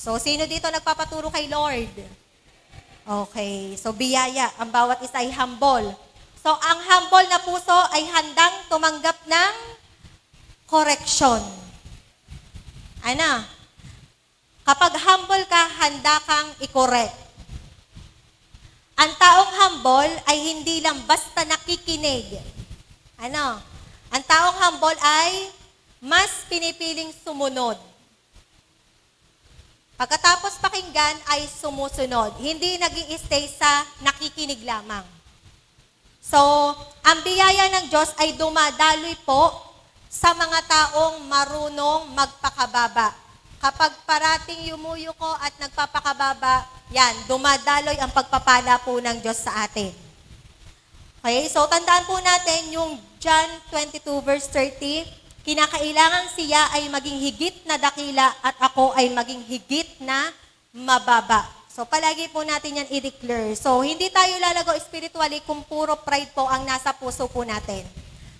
So, sino dito nagpapaturo kay Lord? Okay. So, biyaya. Ang bawat isa ay humble. So, ang humble na puso ay handang tumanggap ng correction. Ano? Kapag humble ka, handa kang i-correct. Ang taong humble ay hindi lang basta nakikinig. Ano? Ang taong humble ay mas pinipiling sumunod. Pagkatapos pakinggan ay sumusunod. Hindi nag-i-stay sa nakikinig lamang. So, ang biyaya ng Diyos ay dumadaloy po sa mga taong marunong magpakababa. Kapag parating yumuyuko at nagpapakababa, yan, dumadaloy ang pagpapala po ng Diyos sa atin. Okay, so tandaan po natin yung John 22 verse 30, kinakailangan siya ay maging higit na dakila at ako ay maging higit na mababa. So palagi po natin yan i-declare. So hindi tayo lalago spiritually kung puro pride po ang nasa puso po natin.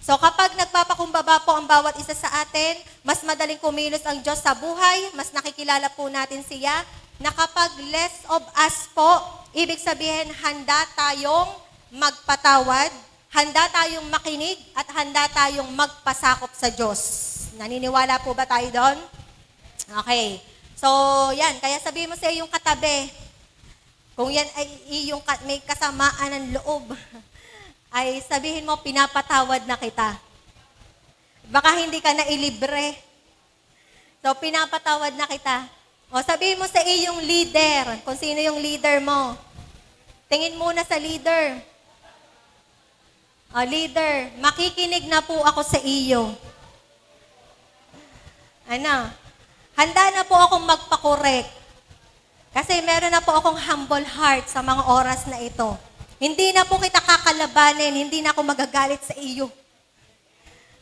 So kapag nagpapakumbaba po ang bawat isa sa atin, mas madaling kumilos ang Diyos sa buhay, mas nakikilala po natin siya, na kapag less of us po, ibig sabihin handa tayong magpatawad, handa tayong makinig, at handa tayong magpasakop sa Diyos. Naniniwala po ba tayo doon? Okay. So, yan. Kaya sabihin mo sa iyong katabi, kung yan ay iyong may kasamaan ng loob, ay sabihin mo, pinapatawad na kita. Baka hindi ka na ilibre. So, pinapatawad na kita. O, sabihin mo sa iyong leader, kung sino yung leader mo. Tingin muna sa leader. O, leader, makikinig na po ako sa iyo. Ano? Handa na po akong magpakorek. Kasi meron na po akong humble heart sa mga oras na ito. Hindi na po kita kakalabanin, hindi na ako magagalit sa iyo.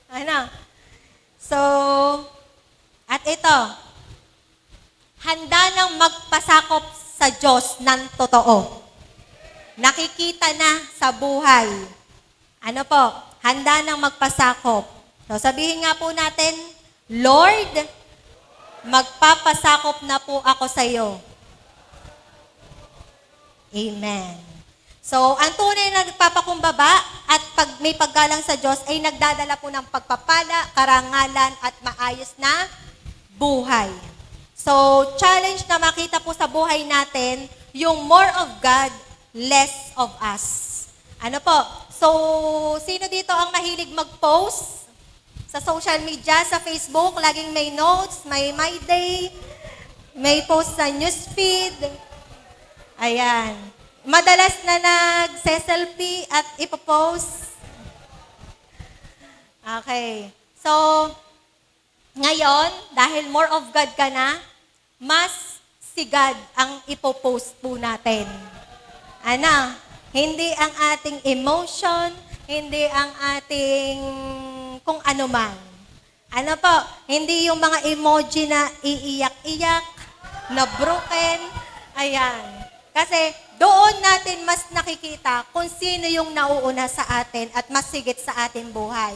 Ano? So, at ito, handa nang magpasakop sa Diyos ng totoo. Nakikita na sa buhay. Ano po? Handa nang magpasakop. So, sabihin nga po natin, Lord, magpapasakop na po ako sa iyo. Amen. So, ang tunay na nagpapakumbaba at pag may paggalang sa Diyos ay nagdadala po ng pagpapala, karangalan at maayos na buhay. So, challenge na makita po sa buhay natin, yung more of God, less of us. Ano po? So, sino dito ang mahilig mag-post sa social media, sa Facebook? Laging may notes, may My Day, may post sa newsfeed. Ayan. Madalas na nagse-selfie at ipopost. Okay. So, ngayon, dahil more of God ka na, mas si God ang ipopost po natin. Ano? Hindi ang ating emotion, hindi ang ating kung ano man. Ano po? Hindi yung mga emoji na iiyak-iyak, na broken. Ayan. Kasi doon natin mas nakikita kung sino yung nauuna sa atin at mas sigit sa ating buhay.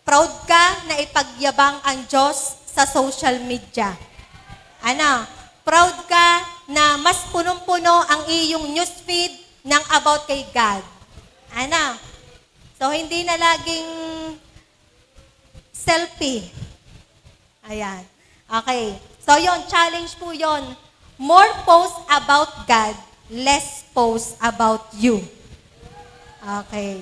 Proud ka na ipagyabang ang Diyos sa social media. Ano? Proud ka na mas punong-puno ang iyong newsfeed ng about kay God. Ano? So, hindi na laging selfie. Ayan. Okay. So, yon challenge po yon. More post about God, less post about you. Okay.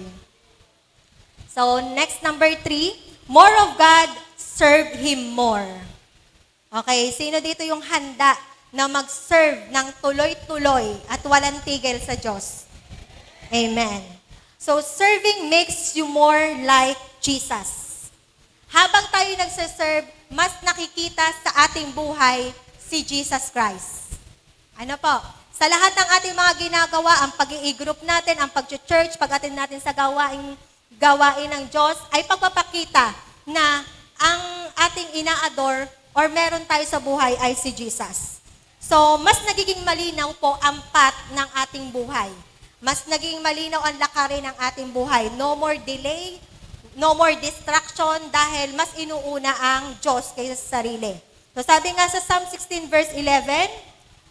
So, next, number 3, more of God, serve Him more. Okay, sino dito yung handa na mag-serve ng tuloy-tuloy at walang tigil sa Diyos? Amen. So, serving makes you more like Jesus. Habang tayo nagsaserve, mas nakikita sa ating buhay si Jesus Christ. Ano po? Sa lahat ng ating mga ginagawa, ang pag-i-group natin, ang pag-church, pag-attend natin sa gawain ng Diyos, ay pagpapakita na ang ating ina-adore or meron tayo sa buhay ay si Jesus. So, mas nagiging malinaw po ang path ng ating buhay. Mas naging malinaw ang lakarin ng ating buhay. No more delay, no more distraction dahil mas inuuna ang Diyos kaysa sa sarili. So, sabi nga sa Psalm 16 verse 11,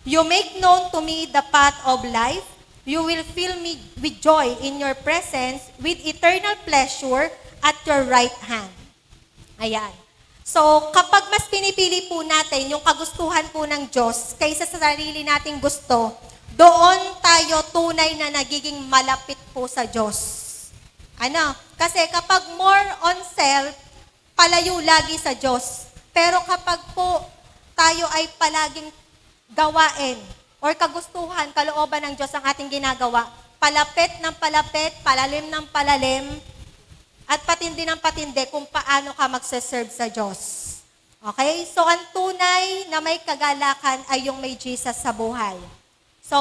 "You make known to me the path of life. You will fill me with joy in your presence, with eternal pleasure at your right hand." Ayan. So, kapag mas pinipili po natin yung kagustuhan po ng Diyos kaysa sa sarili nating gusto, doon tayo tunay na nagiging malapit po sa Diyos. Ano? Kasi kapag more on self, palayo lagi sa Diyos. Pero kapag po tayo ay palaging gawain or kagustuhan, kalooban ng Diyos ang ating ginagawa, palapit ng palapit, palalim ng palalim, at patindi ng patindi kung paano ka magsaserve sa Diyos. Okay? So, ang tunay na may kagalakan ay yung may Jesus sa buhay. So,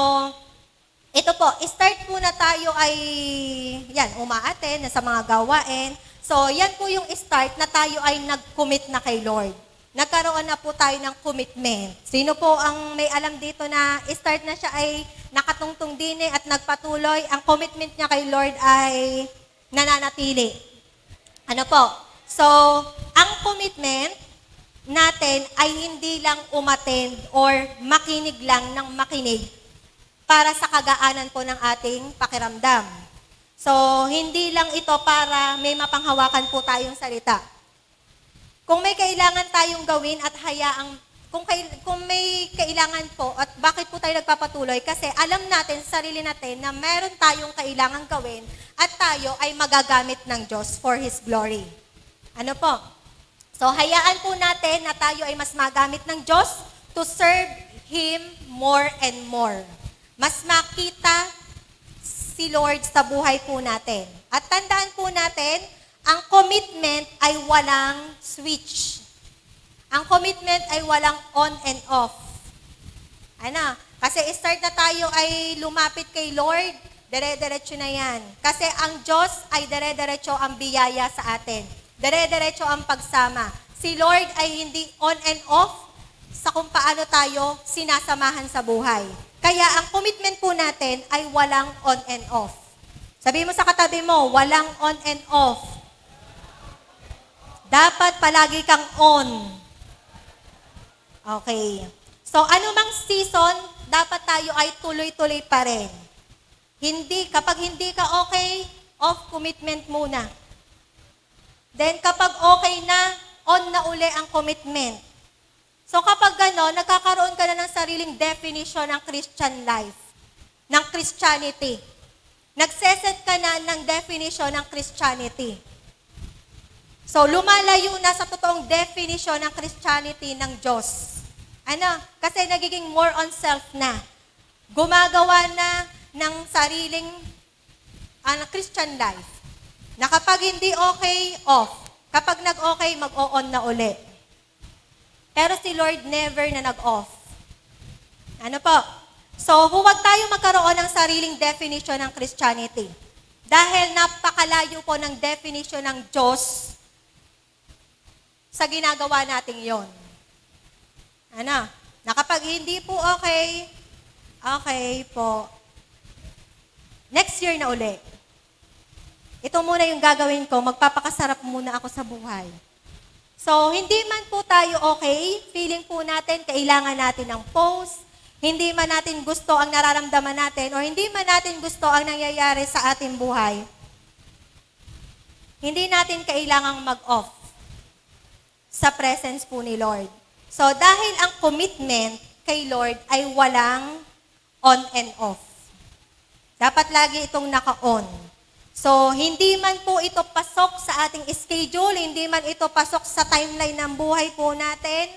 ito po, start po na tayo ay, yan, umaaten sa mga gawain. So, yan po yung start na tayo ay nag-commit na kay Lord. Nagkaroon na po tayo ng commitment. Sino po ang may alam dito na start na siya ay nakatungtong din at nagpatuloy? Ang commitment niya kay Lord ay nananatili. Ano po? So, ang commitment natin ay hindi lang umattend or makinig lang ng makinig para sa kagaanan po ng ating pakiramdam. So, hindi lang ito para may mapanghawakan po tayong salita. Kung may kailangan tayong gawin at hayaang, kung may kailangan po at bakit po tayo nagpapatuloy, kasi alam natin sa sarili natin na meron tayong kailangan gawin at tayo ay magagamit ng Diyos for His glory. Ano po? So, hayaan po natin na tayo ay mas magamit ng Diyos to serve Him more and more. Mas makita si Lord sa buhay po natin. At tandaan po natin, ang commitment ay walang switch. Ang commitment ay walang on and off. Ano? Kasi start na tayo ay lumapit kay Lord, dire-diretso na yan. Kasi ang Diyos ay dire-diretso ang biyaya sa atin. Dire-diretso ang pagsama. Si Lord ay hindi on and off sa kung paano tayo sinasamahan sa buhay. Kaya ang commitment po natin ay walang on and off. Sabi mo sa katabi mo, walang on and off. Dapat palagi kang on. Okay. So, anumang season, dapat tayo ay tuloy-tuloy pa rin. Kapag hindi ka okay, off commitment muna. Then, kapag okay na, on na uli ang commitment. So, kapag gano'n, nagkakaroon ka na ng sariling definition ng Christian life, ng Christianity. Nagseset ka na ng definition ng Christianity. So, lumalayo na sa totoong definition ng Christianity ng Diyos. Ano? Kasi nagiging more on self na. Gumagawa na ng sariling Christian life. Na kapag hindi okay, off. Kapag nag-okay, mag-o-on na uli. Pero si Lord never na nag-off. Ano po? So, huwag tayo magkaroon ng sariling definition ng Christianity. Dahil napakalayo po ng definition ng Diyos sa ginagawa nating yon. Ano? Na kapag hindi po okay, okay po. Next year na uli. Ito muna yung gagawin ko, magpapakasarap muna ako sa buhay. So, hindi man po tayo okay, feeling po natin, kailangan natin ng post, hindi man natin gusto ang nararamdaman natin, o hindi man natin gusto ang nangyayari sa ating buhay, hindi natin kailangang mag-off sa presence po ni Lord. So, dahil ang commitment kay Lord ay walang on and off. Dapat lagi itong naka-on. So, hindi man po ito pasok sa ating schedule, hindi man ito pasok sa timeline ng buhay po natin,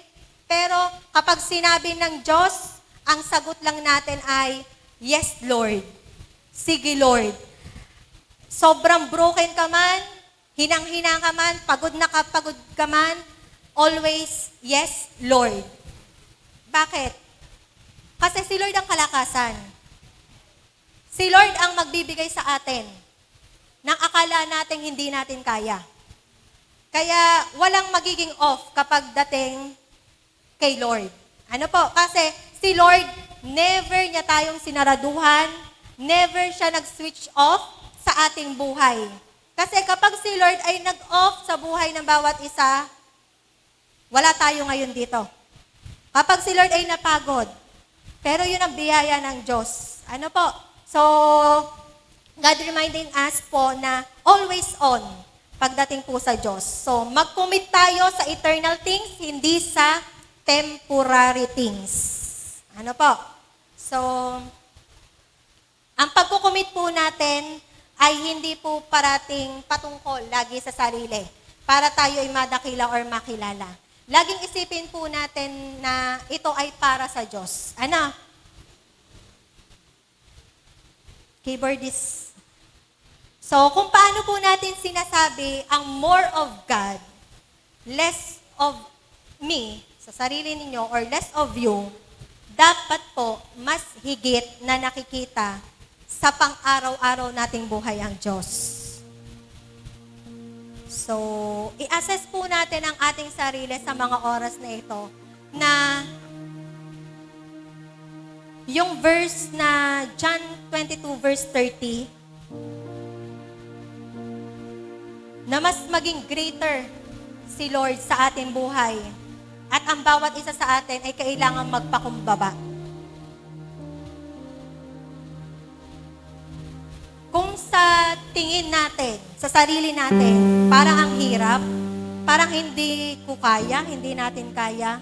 pero kapag sinabi ng Diyos, ang sagot lang natin ay, yes, Lord. Sige, Lord. Sobrang broken ka man, hinang-hina ka man, pagod na kapagod ka man, always, yes, Lord. Bakit? Kasi si Lord ang kalakasan. Si Lord ang magbibigay sa atin nang akala natin hindi natin kaya. Kaya walang magiging off kapag dating kay Lord. Ano po? Kasi si Lord, never niya tayong sinaraduhan, never siya nag-switch off sa ating buhay. Kasi kapag si Lord ay nag-off sa buhay ng bawat isa, wala tayo ngayon dito. Kapag si Lord ay napagod, pero yun ang biyaya ng Diyos. Ano po? So, God reminding us po na always on pagdating po sa Diyos. So, mag-commit tayo sa eternal things, hindi sa temporary things. Ano po? So, ang pagkukumit po natin ay hindi po parating patungkol lagi sa sarili para tayo ay madakila or makilala. Laging isipin po natin na ito ay para sa Diyos. Ano? Keyboardist. So, kung paano po natin sinasabi ang more of God, less of me, sa sarili ninyo, or less of you, dapat po mas higit na nakikita sa pang-araw-araw nating buhay ang Diyos. So, i-assess po natin ang ating sarili sa mga oras na ito na yung verse na John 22 verse 30 na mas maging greater si Lord sa ating buhay at ang bawat isa sa atin ay kailangan magpakumbaba. Kung sa tingin natin, sa sarili natin, parang ang hirap, parang hindi ko kaya, hindi natin kaya,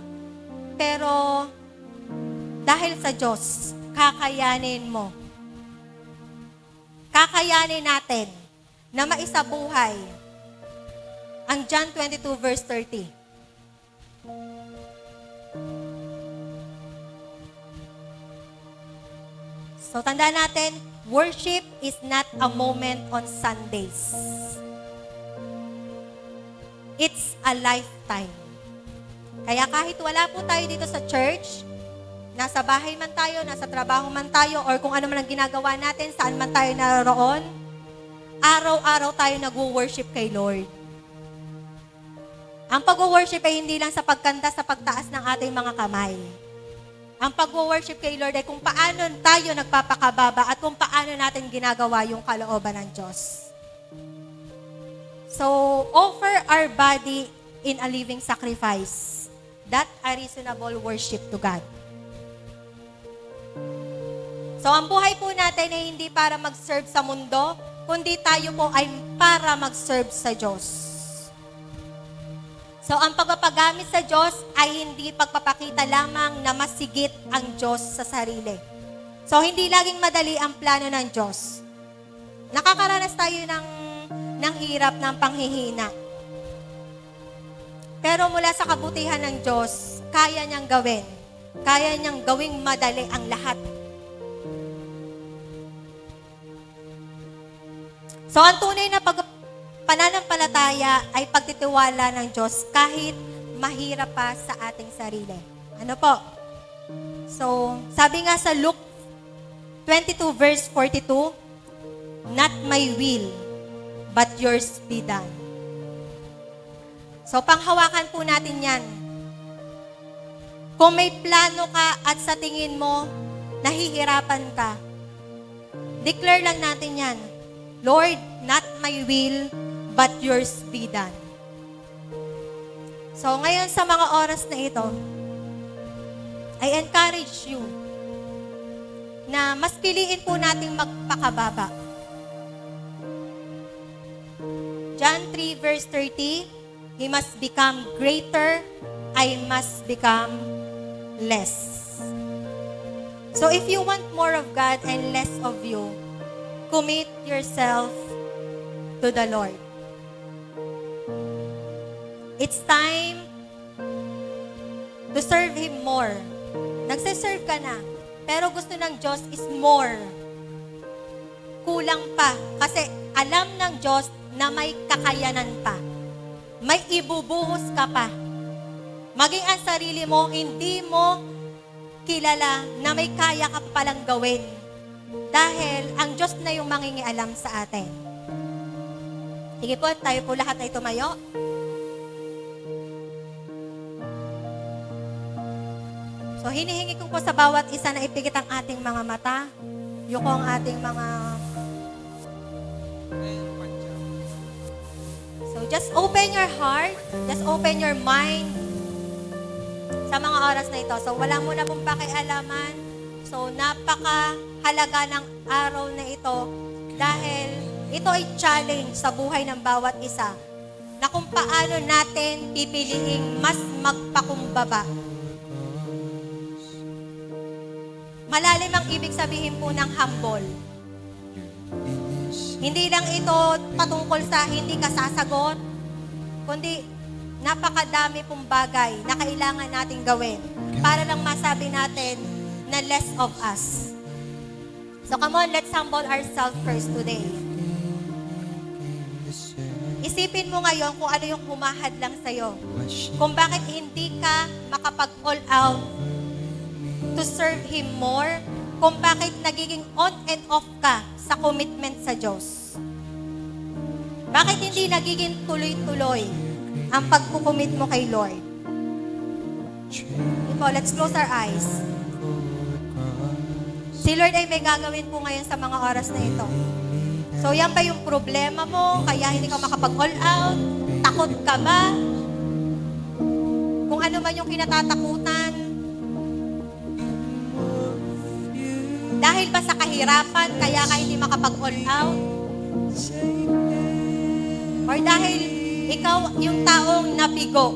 pero dahil sa Diyos, kakayanin mo. Kakayanin natin na maisabuhay ang John 22 verse 30. So, tandaan natin, worship is not a moment on Sundays. It's a lifetime. Kaya kahit wala po tayo dito sa church, nasa bahay man tayo, nasa trabaho man tayo, or kung ano man ang ginagawa natin, saan man tayo naroon, araw-araw tayo nag-worship kay Lord. Ang pag-worship ay hindi lang sa pagkanta, sa pagtaas ng ating mga kamay. Ang pag-worship kay Lord ay kung paano tayo nagpapakababa at kung paano natin ginagawa yung kalooban ng Diyos. So, offer our body in a living sacrifice. That a reasonable worship to God. So, ang buhay po natin ay hindi para mag-serve sa mundo, kundi tayo po ay para mag-serve sa Diyos. So, ang pagpapagamit sa Diyos ay hindi pagpapakita lamang na masigit ang Diyos sa sarili. So, hindi laging madali ang plano ng Diyos. Nakakaranas tayo ng hirap, ng panghihina. Pero mula sa kabutihan ng Diyos, kaya niyang gawin. Kaya niyang gawing madali ang lahat. So, ang tunay na pananampalataya ay pagtitiwala ng Diyos kahit mahirap pa sa ating sarili. Ano po? So, sabi nga sa Luke 22 verse 42, "Not my will, but yours be done." So, panghawakan po natin yan. Kung may plano ka at sa tingin mo, nahihirapan ka, declare lang natin yan. Lord, not my will, but yours be done. So, ngayon sa mga oras na ito, I encourage you na mas piliin po nating magpakababa. John 3 verse 30, He must become greater, I must become less. So if you want more of God and less of you, commit yourself to the Lord. It's time to serve Him more. Nagsiserve ka na, pero gusto ng Diyos is more. Kulang pa. Kasi alam ng Diyos na may kakayanan pa. May ibubuhos ka pa. Maging ang sarili mo, hindi mo kilala na may kaya ka palang gawin. Dahil ang Diyos na yung mangingialam sa atin. Sige po, tayo po lahat ay tumayo. So, hinihingi ko po sa bawat isa na ipikit ang ating mga mata. Yuko ang ating mga... So, just open your heart. Just open your mind sa mga oras na ito. So, wala mo na pong pakialaman. So, napakahalaga ng araw na ito dahil ito ay challenge sa buhay ng bawat isa na kung paano natin pipiliing mas magpakumbaba. Malalim ang ibig sabihin po ng humble. Hindi lang ito patungkol sa hindi ka sasagot, kundi napakadami pong bagay na kailangan nating gawin para lang masabi natin na less of us. So come on, let's humble ourselves first today. Isipin mo ngayon kung ano yung humahad lang sa'yo. Kung bakit hindi ka makapag-all out to serve Him more, kung bakit nagiging on and off ka sa commitment sa Diyos. Bakit hindi nagiging tuloy-tuloy ang pagkukumit mo kay Lord? Ito, let's close our eyes. Si Lord ay may gagawin po ngayon sa mga oras na ito. So, yan ba yung problema mo? Kaya hindi ka makapag-all out? Takot ka ba? Kung ano man yung kinatatakutan? Dahil ba sa kahirapan, kaya ka hindi makapag-all out? Or dahil ikaw yung taong nabigo?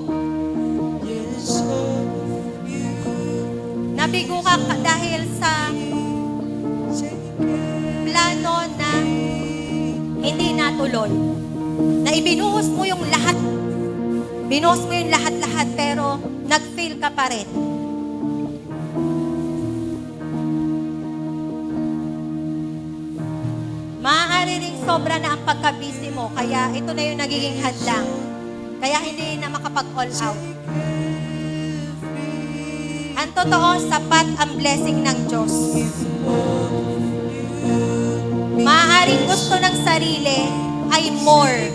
Nabigo ka dahil sa plano na hindi natuloy. Na ibinuhos mo yung lahat. Binuhos mo yung lahat-lahat pero nag-fail ka pa rin. Maaari ring sobra na ang pagka-busy mo, kaya ito na yung nagiging hadlang. Kaya hindi na makapag-all out. Ang totoo, sapat ang blessing ng Diyos. Maaaring gusto ng sarili ay more.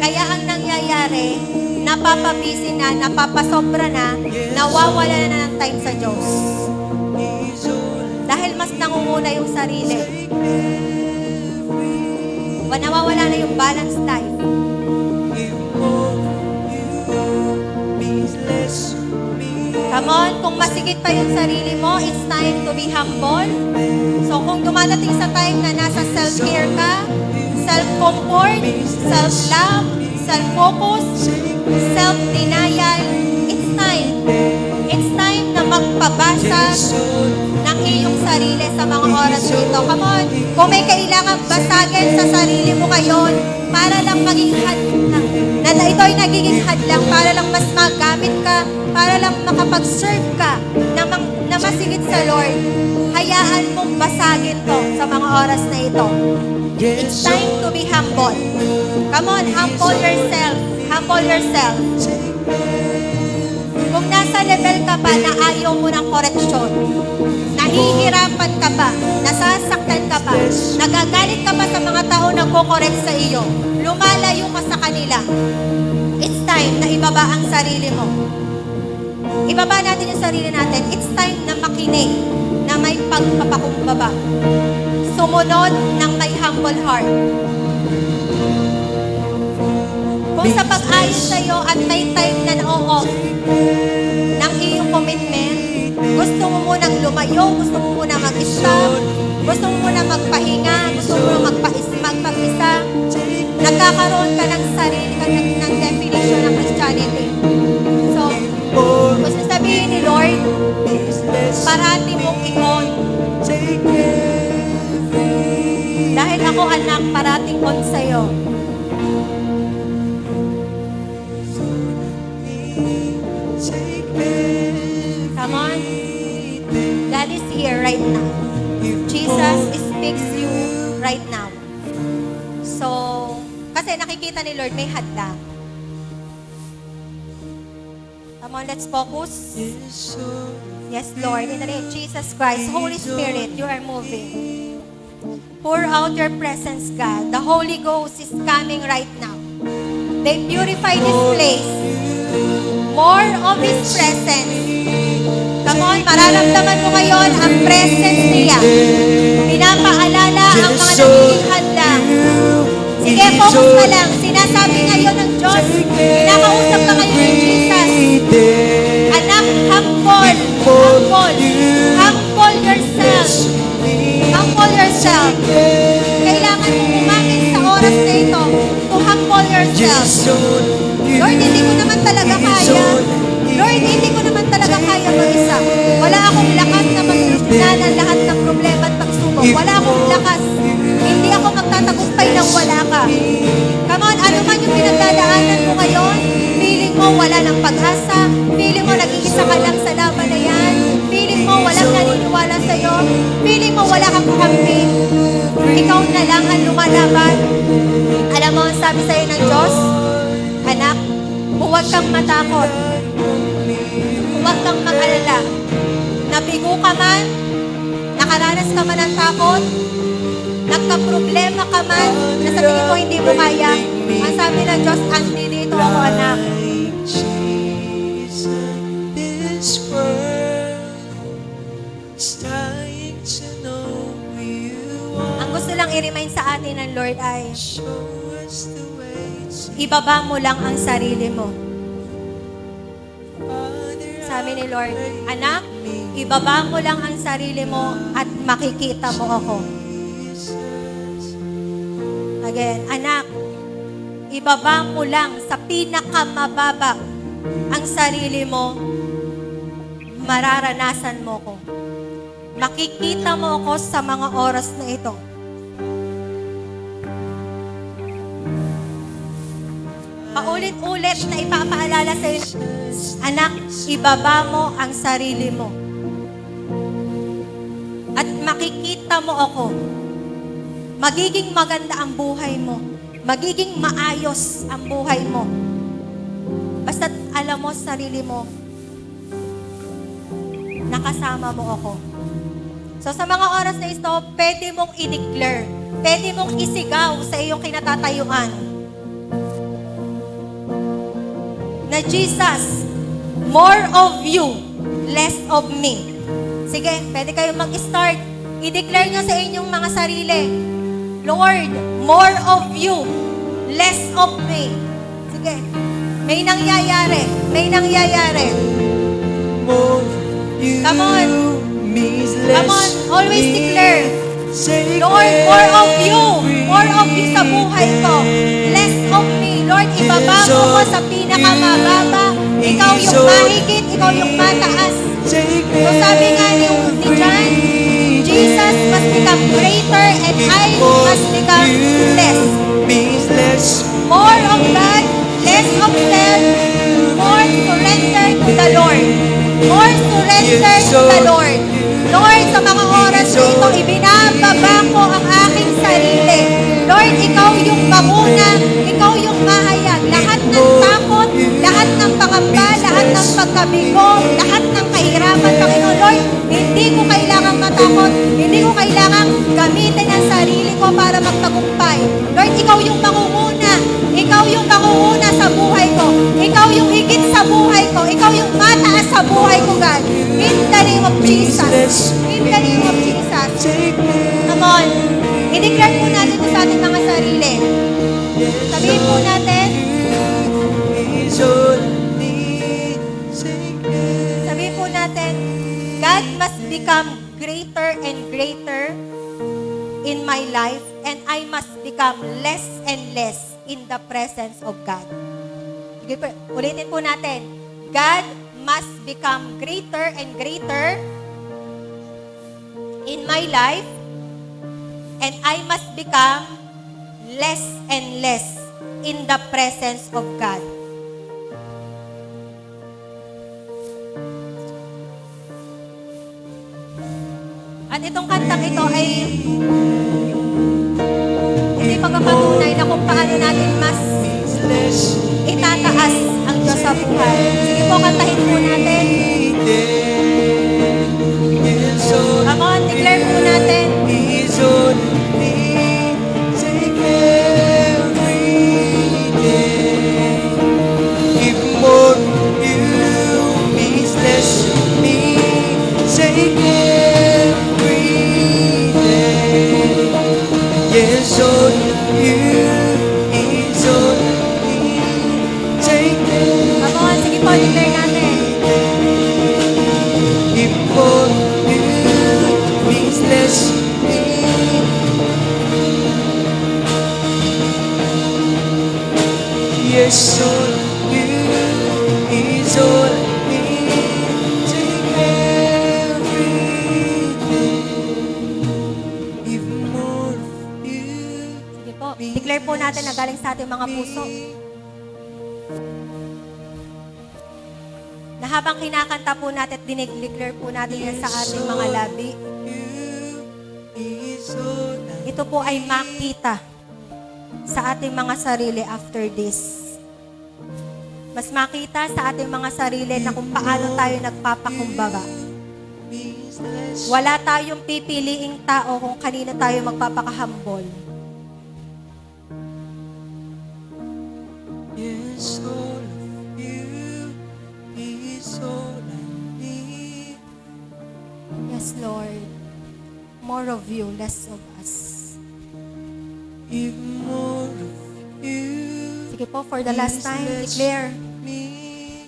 Kaya ang nangyayari, napapabisi na, napapasobra na, nawawala na ng time sa Diyos. Dahil mas nangunguna yung sarili. Nawawala na yung balanced life. Come on, kung masigit pa yung sarili mo, it's time to be humble. So kung dumadating sa time na nasa self-care ka, self-comfort, self-love, self-focus, self-denial, it's time. It's time na magpabasag ng iyong sarili sa mga oras na ito. Come on, kung may kailangan basagin sa sarili mo ngayon, para lang maging hadlang, na ito ay nagiging hadlang, para lang mas magamit ka, para lang makapag-serve ka na masigit sa Lord, hayaan mong basagin to sa mga oras na ito. It's time to be humble. Come on, humble yourself. Humble yourself. Kung nasa level ka pa na ayaw mo ng koreksyon, nahihirapan ka pa, nasasaktan ka pa, nagagalit ka pa sa mga tao na nagko-correct sa iyo, lumalayo ka sa kanila, it's time na ibaba ang sarili mo. Ibaba natin yung sarili natin. It's time na makinig, na may pagpapakumbaba. Sumunod ng may humble heart. Kung sa pag-ayos sa iyo at may time na na-off ng iyong commitment, gusto mo munang lumayo, gusto mo munang mag-stop, gusto mo munang magpahinga, gusto mo munang magpag-isa, nagkakaroon ka ng sarili ka ng definition ng Christianity. So, gusto sabihin ni Lord, parati mong ikon. Dahil ako anak, parating on sa'yo. Come on. God is here right now. Jesus speaks you right now. So, kasi nakikita ni Lord may hadlang. Come on, let's focus. Yes, Lord, in the name of Jesus Christ, Holy Spirit, you are moving. Pour out your presence, God. The Holy Ghost is coming right now. They purify this place. More of His presence. Come on, mararamdaman mo ngayon ang presence niya. Pinapaalala ang mga nagiging hadlang. Sige, focus ka lang. Sinasabi ngayon ng Diyos. Pinakausap ka ngayon ng Jesus. Anak, humble. Humble. Humble yourself. Humble yourself. Kailangan mo umangin sa oras na ito to humble yourself. Lord, hindi ko naman talaga kaya. Lord, hindi ko naman talaga kaya mag-isa. Wala akong lakas na masolusyonan ang lahat ng problema at pagsubok. Wala akong lakas. Hindi ako magtatagumpay nang wala ka. Come on, ano man yung pinagdadaanan mo ngayon, feeling mo wala ng pag-asa, feeling mo nag-iisa ka lang sa laban na yan, feeling mo walang naniniwala sa'yo, feeling mo wala kang kakampi, ikaw na lang ang lumalaban. Alam mo, sabi sa'yo ng Diyos, anak, huwag kang matakot. Huwag kang mag-alala. Nabigo ka man, nakaranas ka man ng takot, nagka-problema ka man, na sa tingin mo hindi mo kaya, ang sabi ng Diyos, andi dito ako, anak. Ang gusto lang i-remind sa atin ng Lord ay, ibaba mo lang ang sarili mo. Sabi ni Lord, anak, ibaba mo lang ang sarili mo at makikita mo ako. Again, anak, ibaba mo lang sa pinakamababa ang sarili mo, mararanasan mo ko. Makikita mo ako sa mga oras na ito. Paulit-ulit na ipapaalala sa iyo, anak, ibaba mo ang sarili mo. At makikita mo ako. Magiging maganda ang buhay mo. Magiging maayos ang buhay mo. Basta't alam mo sa sarili mo, nakasama mo ako. So sa mga oras na ito, pwede mong i-declare, pwede mong isigaw sa iyong kinatatayuan na Jesus, more of you, less of me. Sige, pwede kayong mag-start. I-declare nyo sa inyong mga sarili, Lord, more of you, less of me. Sige, may nangyayari, may nangyayari. Come on. Come on, always declare, Lord, more of you sa buhay ko, less of me. Lord, ibaba mo ko sa pinakamababa. Ikaw yung mahigit, ikaw yung mataas. So sabi nga ni John, Jesus must become greater and I must become less. More of God, less of self, more surrender to the Lord. More surrender to the Lord. Lord, sa mga oras na ito, ibinababa ko ang aking sarili. pagkabigo, lahat ng kahirapan, Panginoon. Lord, hindi ko kailangang matakot, hindi ko kailangang gamitin ang sarili ko para magtagumpay. Lord, ikaw yung mangunguna. Ikaw yung mangunguna sa buhay ko. Ikaw yung higit sa buhay ko. Ikaw yung mataas sa buhay ko, God. In the name of Jesus. In the name of Jesus. Come on. I-declare po natin ito sa ating mga sarili. Sabihin po natin. Sabihin po natin, God must become greater and greater in my life, and I must become less and less in the presence of God. Sige po, ulitin po natin. God must become greater and greater in my life, and I must become less and less in the presence of God. At itong kantang ito ay hindi pagpapatunay na kung paano natin mas itataas ang Diyos sa buhay. Sige po, kantahin po natin. Come on, declare po natin. Come on, sige po, declare natin.
Yes, all you is all I need. Take everything, even more of you.
Sige po, declare po natin na galing sa ating mga puso. Na habang kinakanta po natin at dineclare po natin yan sa ating mga labi,
Is all I
ito po ay makita sa ating mga sarili after this. Mas makita sa ating mga sarili na kung paano tayo nagpapakumbaba.
is less.
Wala tayong pipiliing tao kung kanino tayo magpapakahambol.
Yes, all of you is all I need.
Yes, Lord. More of you, less of us.
Even more of you.
Sige po, for the last time, declare.
Me,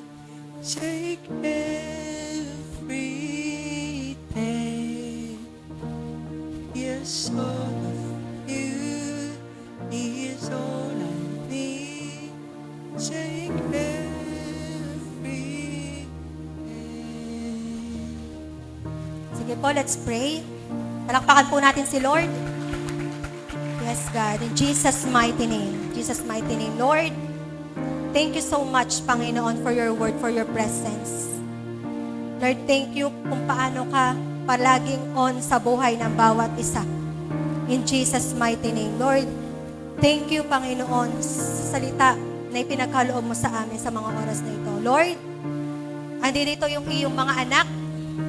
take everything. Yes, all of you is all I need. Take everything.
Sige po, let's pray. Palakpakan po natin si Lord. Yes, God. In Jesus' mighty name. Jesus' mighty name. Lord, thank you so much, Panginoon, for your word, for your presence. Lord, thank you kung paano ka palaging on sa buhay ng bawat isa. In Jesus' mighty name. Lord, thank you, Panginoon, sa salita na ipinagkaloob mo sa amin sa mga oras na ito. Lord, andito yung iyong mga anak,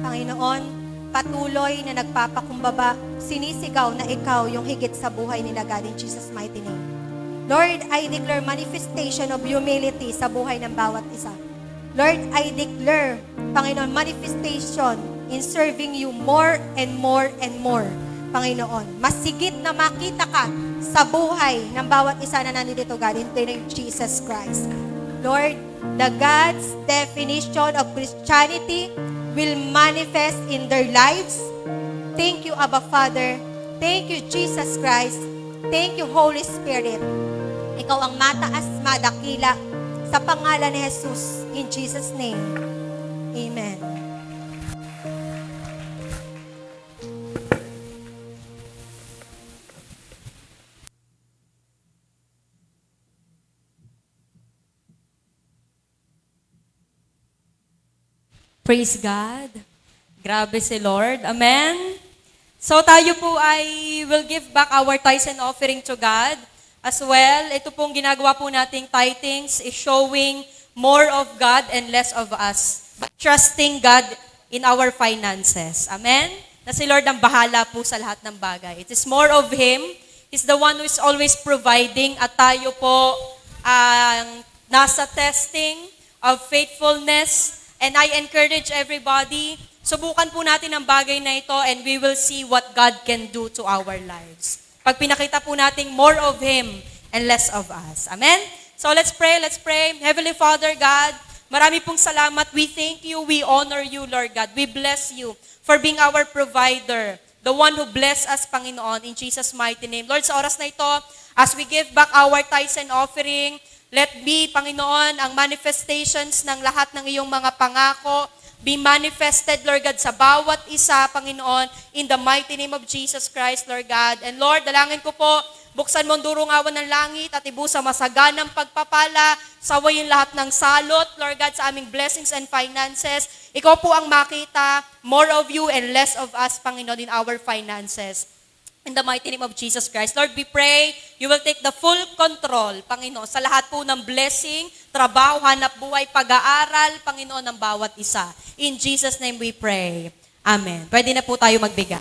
Panginoon, patuloy na nagpapakumbaba, sinisigaw na ikaw yung higit sa buhay nila, God, in Jesus' mighty name. Lord, I declare manifestation of humility sa buhay ng bawat isa. Lord, I declare, Panginoon, manifestation in serving you more and more and more, Panginoon. Mas sigit na makita ka sa buhay ng bawat isa na nandito, God, in the name of Jesus Christ. Lord, the God's definition of Christianity will manifest in their lives. Thank you, Abba Father. Thank you, Jesus Christ. Thank you, Holy Spirit. Ikaw ang mataas, madakila sa pangalan ni Jesus. In Jesus' name, Amen.
Praise God. Grabe si Lord. Amen. So tayo po ay will give back our tithes and offering to God. As well, ito pong ginagawa po nating tithings is showing more of God and less of us. but trusting God in our finances. Amen? Na si Lord ang bahala po sa lahat ng bagay. It is more of Him. He's the one who is always providing at tayo po ang nasa testing of faithfulness. And I encourage everybody, subukan po natin ang bagay na ito and we will see what God can do to our lives. Pag pinakita po natin more of Him and less of us. Amen? So let's pray, let's pray. Heavenly Father God, marami pong salamat. We thank you, we honor you, Lord God. We bless you for being our provider, the one who bless us, Panginoon, in Jesus' mighty name. Lord, sa oras na ito, as we give back our tithes and offering, let be, Panginoon, ang manifestations ng lahat ng iyong mga pangako be manifested, Lord God, sa bawat isa, Panginoon, in the mighty name of Jesus Christ, Lord God. And Lord, dalangin ko po, buksan mo ang durungawan ng langit at ibusa masaganang pagpapala, sawayin lahat ng salot, Lord God, sa aming blessings and finances. Ikaw po ang makita, more of you and less of us, Panginoon, in our finances. In the mighty name of Jesus Christ. Lord, we pray, you will take the full control, Panginoon, sa lahat po ng blessing, trabaho, hanap buhay, pag-aaral, Panginoon, ng bawat isa. In Jesus' name we pray. Amen. Pwede na po tayo magbigay.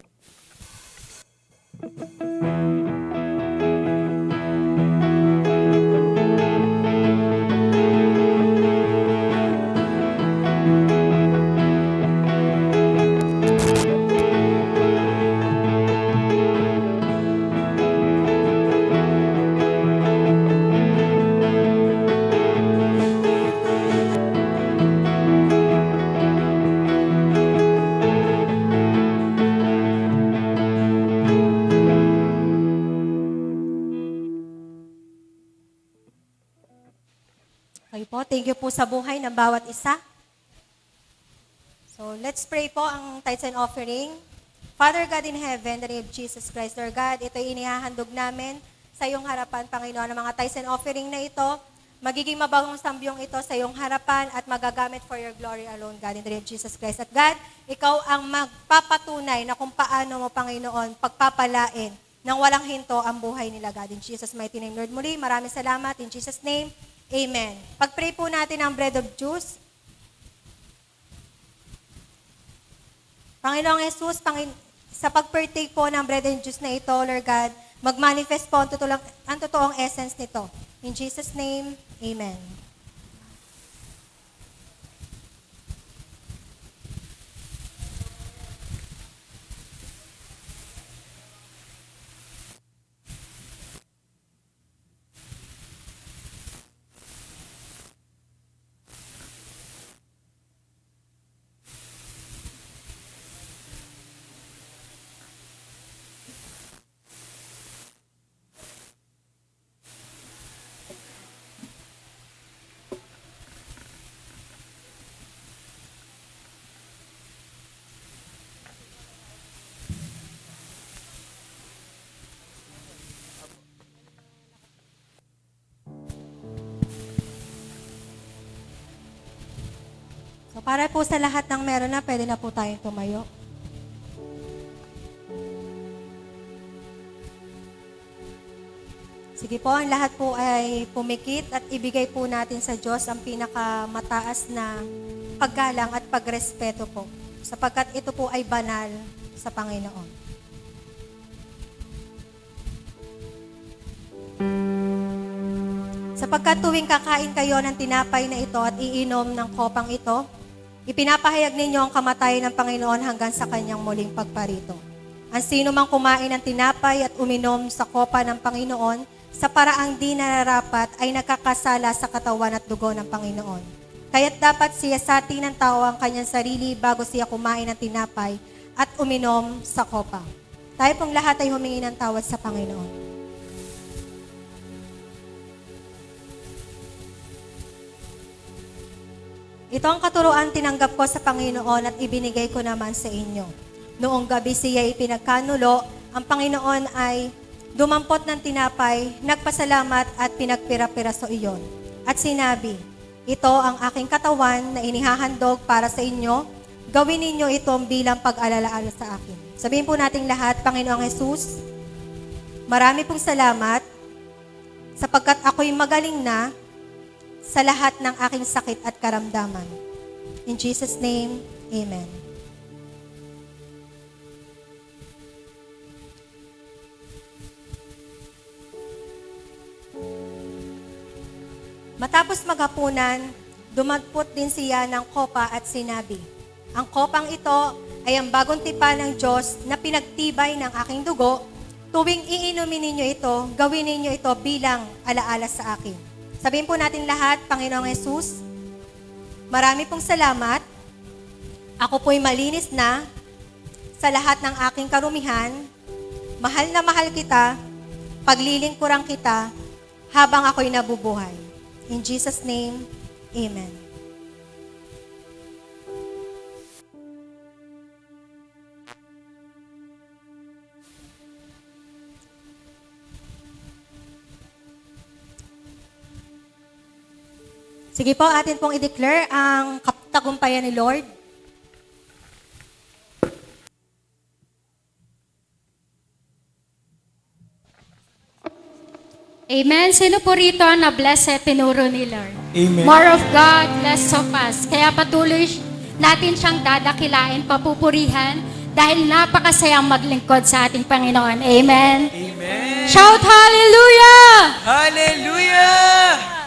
Okay po, thank you po sa buhay ng bawat isa. So, let's pray po ang tithes and offering. Father God in heaven, in the name of Jesus Christ, Lord God, ito'y inihahandog namin sa iyong harapan, Panginoon, ang mga tithes and offering na ito. Magiging mabagong sambyong ito sa iyong harapan at magagamit for your glory alone, God, in the name of Jesus Christ. At God, ikaw ang magpapatunay na kung paano mo, Panginoon, pagpapalain nang walang hinto ang buhay nila, God, in Jesus' mighty name. Lord, muli, maraming salamat. In Jesus' name, Amen. Pag-pray po natin ang bread of juice. Panginoong Jesus, sa pag-partake po ng bread and juice na ito, Lord God, mag-manifest po ang totoong essence nito. In Jesus' name, Amen. So para po sa lahat ng meron na, pwede na po tayong tumayo. Sige po, ang lahat po ay pumikit at ibigay po natin sa Diyos ang pinakamataas na paggalang at pagrespeto po, sapagkat ito po ay banal sa Panginoon. Sapagkat tuwing kakain kayo ng tinapay na ito at iinom ng kopang ito, ipinapahayag ninyo ang kamatayan ng Panginoon hanggang sa kanyang muling pagparito. Ang sino mang kumain ng tinapay at uminom sa kopa ng Panginoon sa paraang di nararapat ay nagkakasala sa katawan at dugo ng Panginoon. Kaya't dapat siyasati ng tao ang kanyang sarili bago siya kumain ng tinapay at uminom sa kopa. Tayo pong lahat ay humingi ng tawad sa Panginoon. Ito ang katuruan tinanggap ko sa Panginoon at ibinigay ko naman sa inyo. Noong gabi siya ipinagkanulo, ang Panginoon ay dumampot ng tinapay, nagpasalamat at pinagpira-piraso iyon. At sinabi, ito ang aking katawan na inihahandog para sa inyo. Gawin ninyo ito bilang pag-alala-ala sa akin. Sabihin po nating lahat, Panginoong Jesus, marami pong salamat sapagkat ako'y magaling na sa lahat ng aking sakit at karamdaman. In Jesus' name, Amen. Matapos maghapunan, dumagpot din siya ng kopa at sinabi, "Ang kopang ito ay ang bagong tipan ng Diyos na pinagtibay ng aking dugo. Tuwing iinumin ninyo ito, gawin ninyo ito bilang alaala sa akin." Sabihin po natin lahat, Panginoong Yesus, marami pong salamat. Ako po'y malinis na sa lahat ng aking karumihan. Mahal na mahal kita, paglilingkurang kita habang ako'y nabubuhay. In Jesus' name, Amen. Sige po, atin pong i-declare ang tagumpayan ni Lord.
Amen. Sino po rito na blessed pinuro ni Lord?
Amen.
More of God, less of us. Kaya patuloy natin siyang dadakilain, papupurihan, dahil napakasayang maglingkod sa ating Panginoon. Amen.
Amen.
Shout hallelujah!
Hallelujah!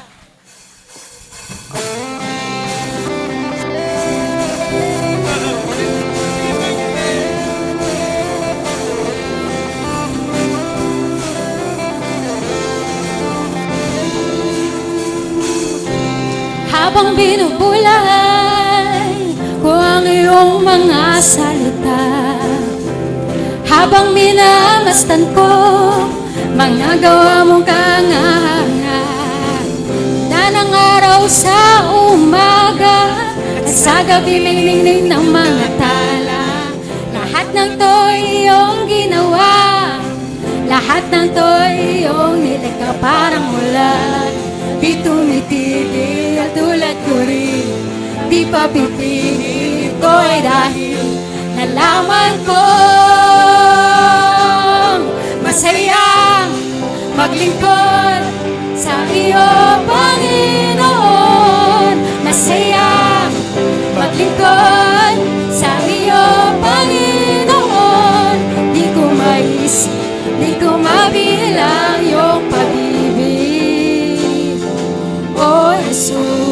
Habang binubulay ko ang iyong mga salita, habang minamastan ko mga gawa mong kanganga, ng araw sa umaga at sa gabi may ningning ng mga tala. Lahat ng to iyong ginawa, lahat ng to iyong nilikha parang ulan. Di tumitigil tulad ko rin, di pa pipigil. Ito ay dahil nalaman kong masayang maglingkod sa iyo, Panginoon. Masayang maglingkod sa iyo, Panginoon. Di ko maisip, di ko mabilang yung pag-ibig, O Jesus.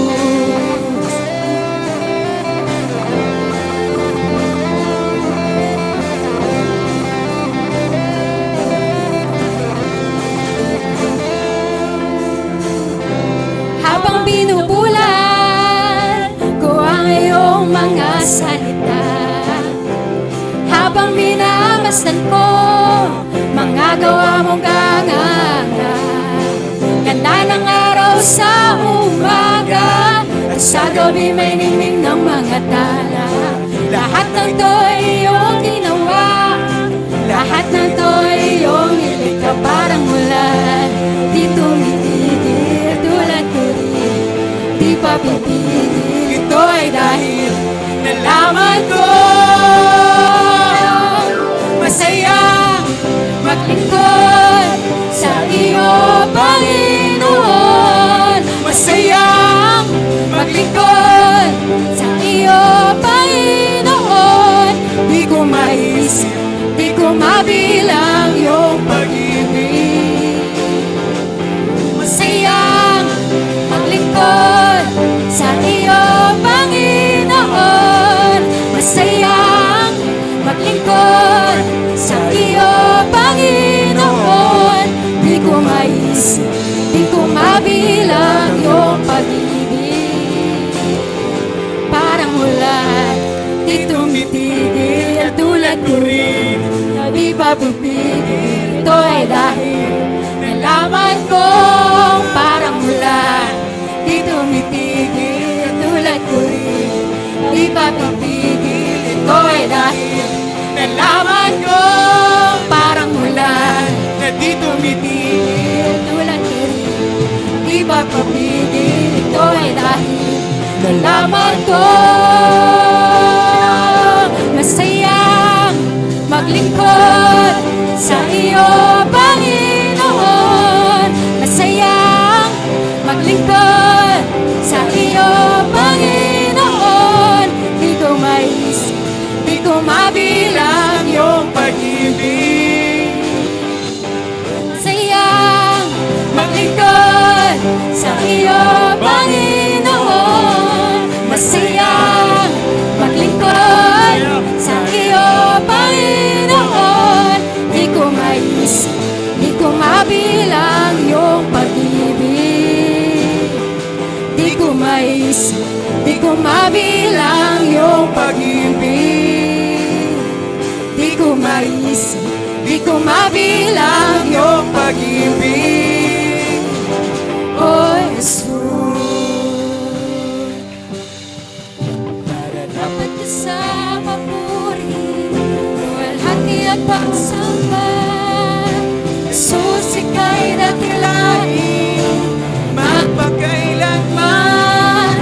Habang binubulan ko ang iyong mga salita, habang minamasdan ko mga gawa mong ganganga, ganda ng araw sa umaga at sa gabi may ningning ng mga tala. Lahat ng to ay iyong ginawa, lahat ng to ay iyong nilikha parang ulan. Di tumitigil tulad ko rin, di pa pipigil. Ito ay dahil nalaman ko masayang maglingkod sa iyo, Panginoon. Masayang maglingkod sa iyo, Panginoon. Di ko maisip, di ko mabilang yung pag-ibig. Masayang maglingkod sa iyo, Panginoon. Masayang maglingkod sa iyo, Panginoon. Di ko maisip, di ko mabilang yung pag-ibig. Parang ulan, di tumitigil tulad ko rin, di pa pipigil. Ito ay dahil nalaman kong parang ulan, di tumitigil tulad ko rin, di pa pipigil. Ito ay dahil nalaman kong parang ulan, na di tumitigil tulad ko rin, di pa pipigil. Ito ay dahil nalaman ko masayang maglingkod sa iyo, Panginoon. Masayang maglingkod sa iyo, Panginoon. ko mabilang
Iyong pag-ibig.
sayang maglingkod sa iyo, Panginoon. Masayang maglingkod sa iyo, Panginoon. Di ko maisip, di ko mabilang iyong pag-ibig. Di ko maisip, di ko mabilang iyong pag-ibig. Di ko maisip, di ko mabilang iyong
Pag-ibig.
Oh, Jesus. Dapat ka sa papuri, luwalhati at pagsamba. Jesus, ika'y dakilain,
Magpakailanman.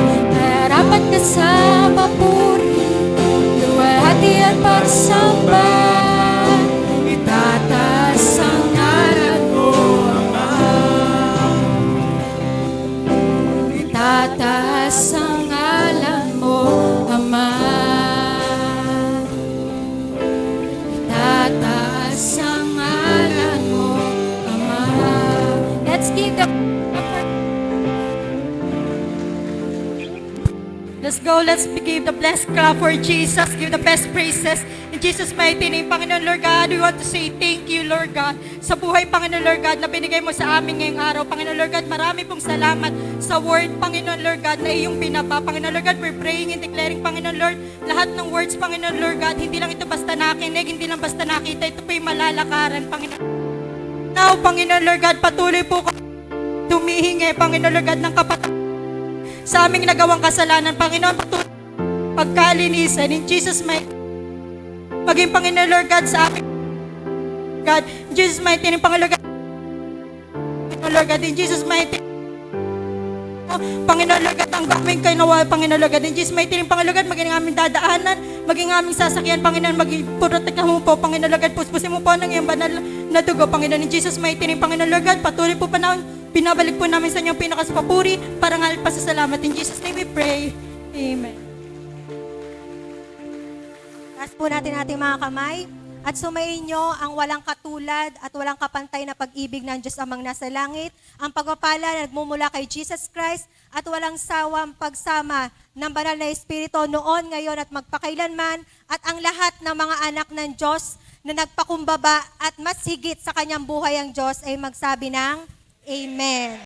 dapat ka sa papuri, luwalhati at pagsamba. Itataas ang ngalan mo, Ama. Itataas ang ngalan mo, Ama. Itataas ang ngalan mo, Ama. Let's give the
Let's go. Let's give the blessed clap for Jesus. Give the best praises. In Jesus' mighty name, Panginoon Lord God, we want to say thank you, Lord God, sa buhay, Panginoon Lord God, na binigay mo sa amin ngayong araw. Panginoon Lord God, marami pong salamat sa word, Panginoon Lord God, na iyong pinapa. Panginoon Lord God, we're praying and declaring, Panginoon Lord, lahat ng words, Panginoon Lord God, hindi lang ito basta nakinig, hindi lang basta nakita, ito po yung malalakaran, Panginoon. Now, Panginoon Lord God, patuloy po kami tumihingi, Panginoon Lord God, ng kapatawaran sa aming nagawang kasalanan, Panginoon, patuloy pagkalinisan in Jesus' mighty maging Panginoon Lord God sa aming God, in Jesus' mighty name, Panginoon Lord God, in Jesus' mighty name, Panginoon Lord God, ang aming kinawa, Panginoon Lord God, in Jesus' mighty name, Panginoon Lord God, maging aming dadaanan, maging aming sasakyan, Panginoon, maging protektahan mo po, Panginoon Lord God, puspusin mo po ng iyong banal na dugo, Panginoon, in Jesus' mighty name, Panginoon Lord God, patuloy po pa namin, pinabalik po namin sa inyong pinakaspapuri, parangal, pasasalamat. In Jesus' name we pray. Amen.
Taas po natin ating mga kamay at sumayin nyo ang walang katulad at walang kapantay na pag-ibig ng Diyos amang nasa langit, ang pagpapala na nagmumula kay Jesus Christ at walang sawang pagsama ng banal na Espiritu noon, ngayon at magpakailanman, at ang lahat ng mga anak ng Diyos na nagpakumbaba at mas higit sa kanyang buhay ang Diyos ay magsabi ng Amen.